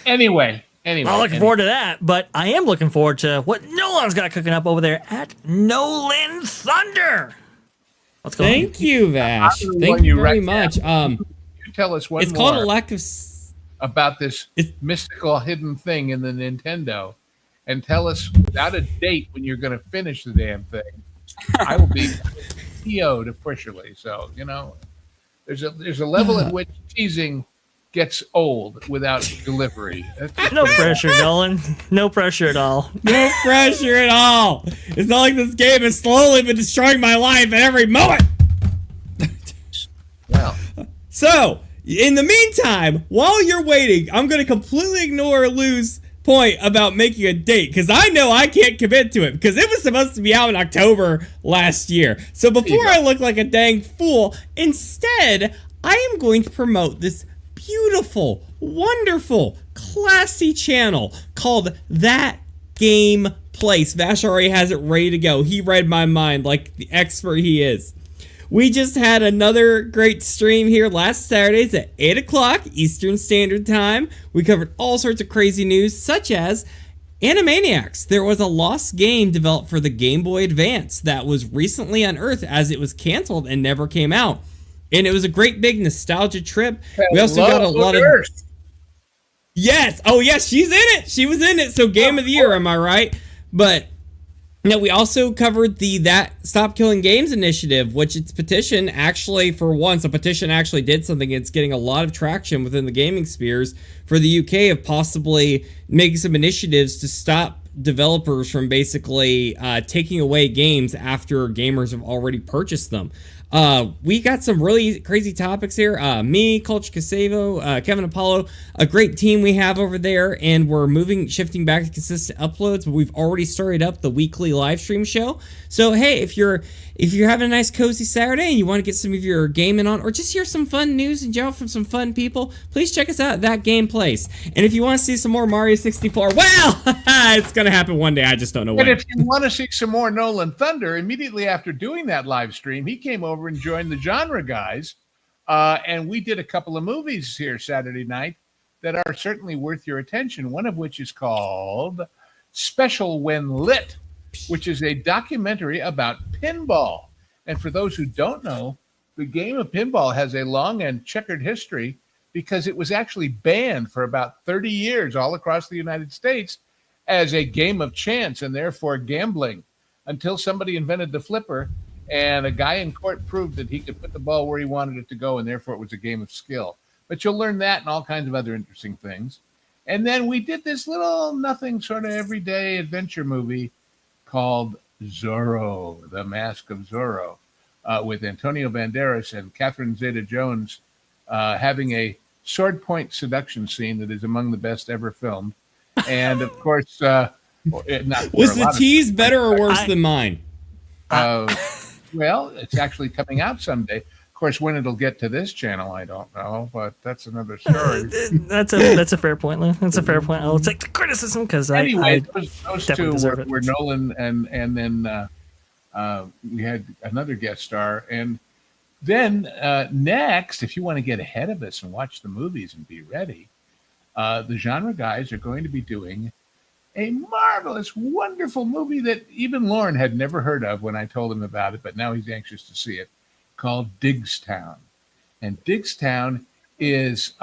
Anyway. Not looking forward to that, but I am looking forward to what Nolan's got cooking up over there at Nolan Thunder. What's going on? Thank you, Vash. I'm the Thank one you you very wrecked much. You tell us one It's more called a lack of... about this mystical hidden thing in the Nintendo, and tell us without a date when you're going to finish the damn thing. I will be PO'd officially. So there's a level at which teasing gets old without delivery. No pressure, Nolan. No pressure at all. No pressure at all. It's not like this game has slowly been destroying my life at every moment. So, in the meantime, while you're waiting, I'm going to completely ignore Lou's point about making a date, because I know I can't commit to it, because it was supposed to be out in October last year. So before I look like a dang fool, instead, I am going to promote this beautiful, wonderful, classy channel called That Game Place. Vash already has it ready to go. He read my mind like the expert he is. We just had another great stream here last Saturdays at 8 o'clock Eastern Standard Time. We covered all sorts of crazy news, such as Animaniacs. There was a lost game developed for the Game Boy Advance that was recently unearthed as it was canceled and never came out. And it was a great big nostalgia trip. We also got a lot of... Yes! Oh, yes, she's in it! She was in it, so Game of the Year, am I right? But... Now, we also covered the That Stop Killing Games initiative, which its petition actually, for once, a petition actually did something. It's getting a lot of traction within the gaming spheres for the UK of possibly making some initiatives to stop developers from basically taking away games after gamers have already purchased them. We got some really crazy topics here. Me, Culture Casevo, Kevin Apollo, a great team we have over there, and we're shifting back to consistent uploads, but we've already started up the weekly live stream show. So hey, if you're having a nice cozy Saturday and you want to get some of your gaming on, or just hear some fun news in general from some fun people, please check us out at That Game Place. And if you want to see some more Mario 64, well, it's gonna happen one day. I just don't know when. And if you want to see some more Nolan Thunder, immediately after doing that live stream, he came over and joined the Genre Guys, and we did a couple of movies here Saturday night that are certainly worth your attention, one of which is called Special When Lit, which is a documentary about pinball. And for those who don't know, the game of pinball has a long and checkered history because it was actually banned for about 30 years all across the United States as a game of chance and therefore gambling, until somebody invented the flipper. And a guy in court proved that he could put the ball where he wanted it to go, and therefore it was a game of skill. But you'll learn that and all kinds of other interesting things. And then we did this little nothing sort of everyday adventure movie called Zorro, The Mask of Zorro, with Antonio Banderas and Catherine Zeta-Jones having a sword point seduction scene that is among the best ever filmed. And of course, was the tease better or worse than mine? Well, it's actually coming out someday. Of course, when it'll get to this channel, I don't know, but that's another story. That's a fair point, Lou. That's a fair point. I'll take the criticism because anyway, those two were Nolan, and then we had another guest star. And then next, if you want to get ahead of us and watch the movies and be ready, the Genre Guys are going to be doing a marvelous, wonderful movie that even Lauren had never heard of when I told him about it, but now he's anxious to see it, called Diggstown. And Diggstown is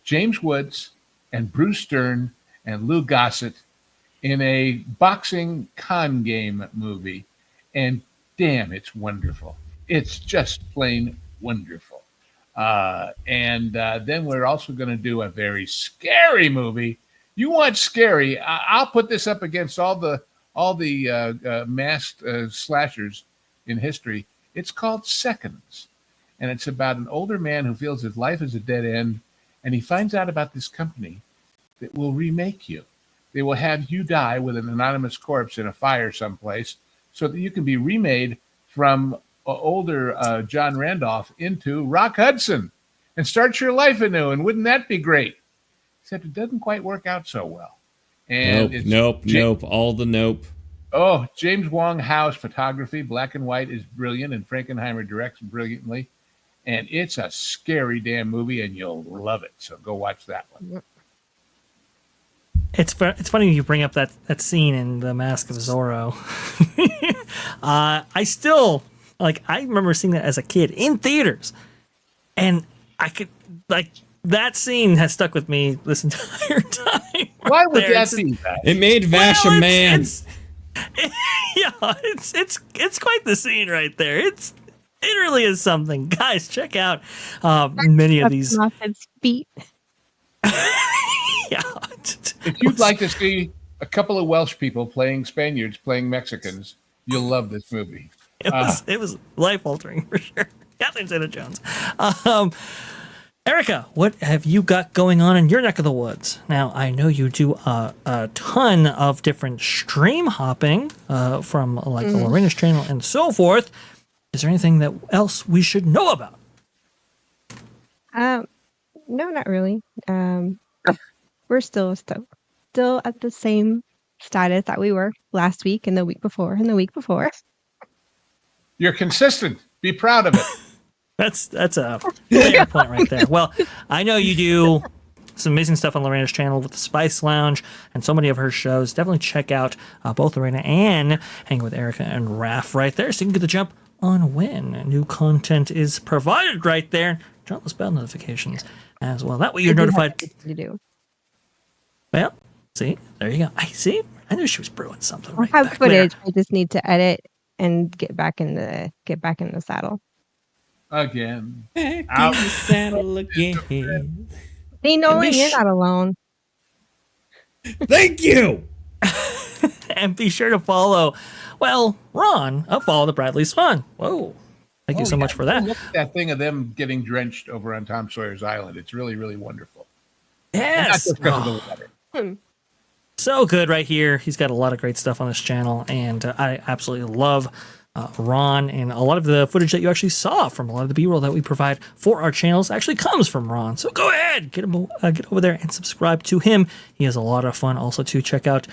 James Woods and Bruce Stern and Lou Gossett in a boxing con game movie. And damn, it's wonderful. It's just plain wonderful. And then we're also going to do a very scary movie. You want scary? I'll put this up against all the masked slashers in history. It's called Seconds, and it's about an older man who feels his life is a dead end, and he finds out about this company that will remake you. They will have you die with an anonymous corpse in a fire someplace, so that you can be remade from older John Randolph into Rock Hudson and start your life anew. And wouldn't that be great? Except it doesn't quite work out so well. And nope, all the nope. Oh, James Wong Howe's photography, black and white, is brilliant, and Frankenheimer directs brilliantly. And it's a scary damn movie, and you'll love it. So go watch that one. It's funny you bring up that scene in The Mask of Zorro. I still, I remember seeing that as a kid in theaters. And I could, that scene has stuck with me this entire time. Why would that be? It made Vash a man. It's quite the scene right there. It really is something. Guys, check out many of these. Off its feet. Yeah. If you'd like to see a couple of Welsh people playing Spaniards playing Mexicans, you'll love this movie. It was life altering for sure. Kathleen Zeta-Jones. Erika, what have you got going on in your neck of the woods? Now, I know you do a ton of different stream hopping from like the Lorena's channel and so forth. Is there anything that else we should know about? No, not really. We're still at the same status that we were last week and the week before and the week before. You're consistent. Be proud of it. That's a fair point right there. Well, I know you do some amazing stuff on Lorena's channel with the Spice Lounge and so many of her shows. Definitely check out both Lorena and Hang with Erika and Raph right there so you can get the jump on when new content is provided right there. Turn on those bell notifications as well. That way you're notified. You do. Well, see, there you go. I knew she was brewing something. I Right have back footage. there. I just need to edit and get back in the saddle. Again. Back Out. in the saddle again. See, Nolan, be you're sh- not alone. Thank you. And be sure to follow, well, Ron, follow the Bradley's Fun. Whoa. Thank you so much for that. Look at that thing of them getting drenched over on Tom Sawyer's Island. It's really, really wonderful. And not Yes. just because of the weather. So good right here. He's got a lot of great stuff on this channel, and I absolutely love Ron, and a lot of the footage that you actually saw from a lot of the B-roll that we provide for our channels actually comes from Ron. So go ahead, get over there and subscribe to him. He has a lot of fun. Also, to check out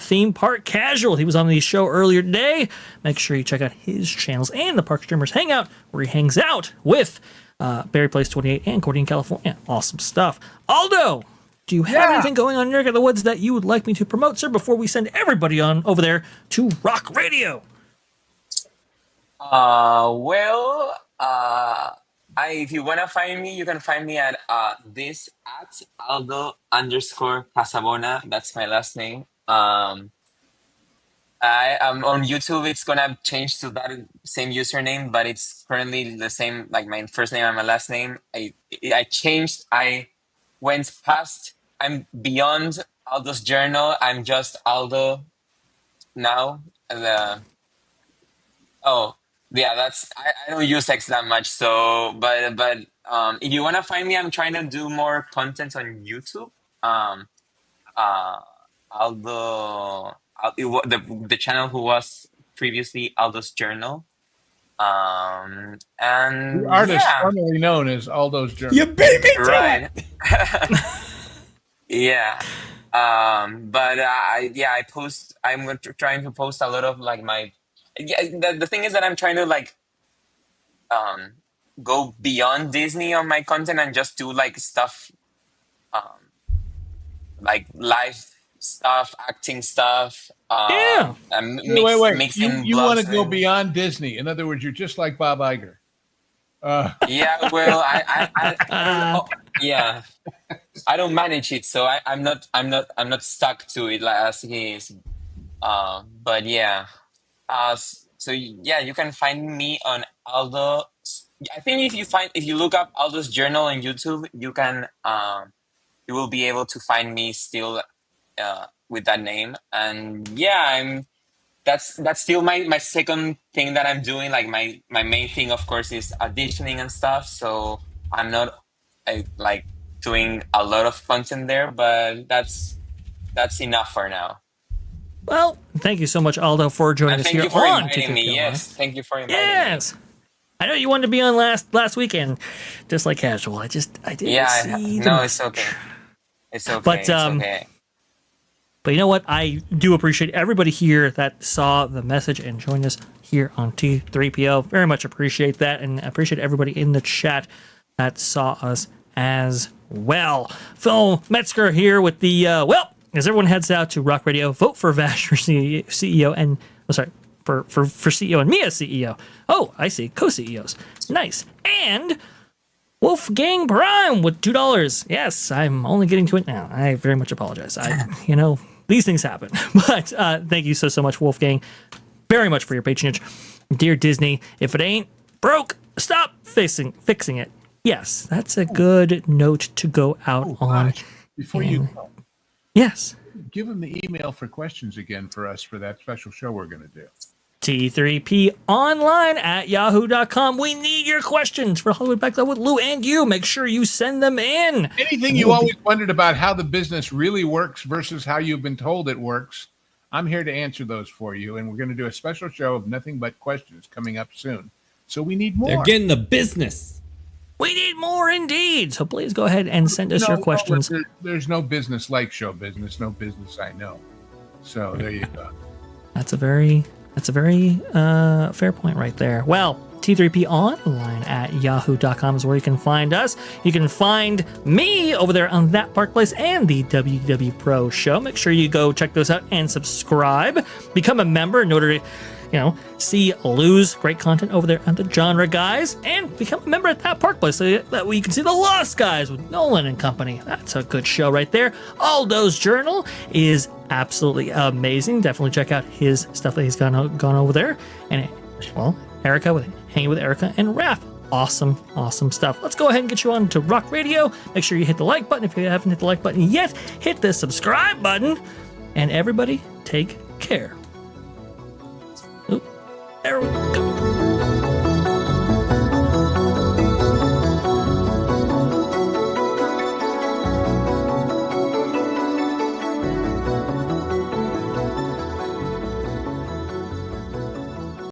Theme Park Casual. He was on the show earlier today. Make sure you check out his channels and the Park Streamers Hangout, where he hangs out with Barry Place 28 and Cordy in California. Awesome stuff. Aldo, do you have anything going on in your neck of the woods that you would like me to promote, sir, before we send everybody on over there to Rock Radio? If you wanna find me, you can find me at this at Aldo_Casabona. That's my last name. I am on YouTube. It's gonna change to that same username, but it's currently the same, like my first name and my last name. I changed. I went past. I'm beyond Aldo's journal. I'm just Aldo now. I don't use X that much. So, but if you wanna find me, I'm trying to do more content on YouTube. Aldo, the channel who was previously Aldo's Journal. And The artist formerly known as Aldo's Journal. You beat me to right. it. Yeah. I post. I'm trying to post a lot of like my. Yeah, the thing is that I'm trying to like go beyond Disney on my content and just do like stuff, like live stuff, acting stuff. Yeah. And Wait. mixing You want to vlogs go and- beyond Disney. In other words, you're just like Bob Iger. Yeah, well, I don't know. Yeah, I don't manage it, so I'm not stuck to it like as he is. But yeah, so yeah, you can find me on Aldo. I think if you look up Aldo's Journal on YouTube, you can you will be able to find me still with that name. And yeah, that's still my second thing that I'm doing. Like my main thing, of course, is auditioning and stuff. So I'm not like doing a lot of content there, but that's enough for now. Well, thank you so much, Aldo, for joining And us thank here you for on inviting me. T3PO. Yes, thank you for inviting me. Yes. I know you wanted to be on last weekend, just like casual. I didn't see the No, message. it's okay. It's okay. But, it's okay. But you know what? I do appreciate everybody here that saw the message and joined us here on T3PO. Very much appreciate that, and appreciate everybody in the chat that saw us as well. Phil Metzger here with the, as everyone heads out to Rock Radio, vote for Vash for CEO and, for CEO and me as CEO. Oh, I see. Co-CEOs. Nice. And Wolfgang Prime with $2. Yes, I'm only getting to it now. I very much apologize. These things happen. But thank you so much, Wolfgang, very much for your patronage. Dear Disney, if it ain't broke, stop fixing it. Yes, that's a good note to go out on. Gosh. Before you go, Yes. give them the email for questions again for us for that special show we're going to do. T3P online at yahoo.com. We need your questions for Hollywood Back Up with Lou and you. Make sure you send them in. Anything you always wondered about how the business really works versus how you've been told it works, I'm here to answer those for you. And we're going to do a special show of nothing but questions coming up soon. So we need more. They're getting the business. We need more indeed. So please go ahead and send us your questions. There's no business like show business, no business I know. So there you go. That's a very fair point right there. Well, T3P online at yahoo.com is where you can find us. You can find me over there on That Park Place and the WW Pro Show. Make sure you go check those out and subscribe. Become a member in order to, see Lou's great content over there at the Genre Guys, and become a member at That Park Place so that way you can see the Lost Guys with Nolan and company. That's a good show right there. Aldo's Journal is absolutely amazing. Definitely check out his stuff that he's gone over there. And, Erika with Hanging with Erika and Raph. Awesome stuff. Let's go ahead and get you on to Rock Radio. Make sure you hit the like button. If you haven't hit the like button yet, hit the subscribe button. And everybody, take care. There we go.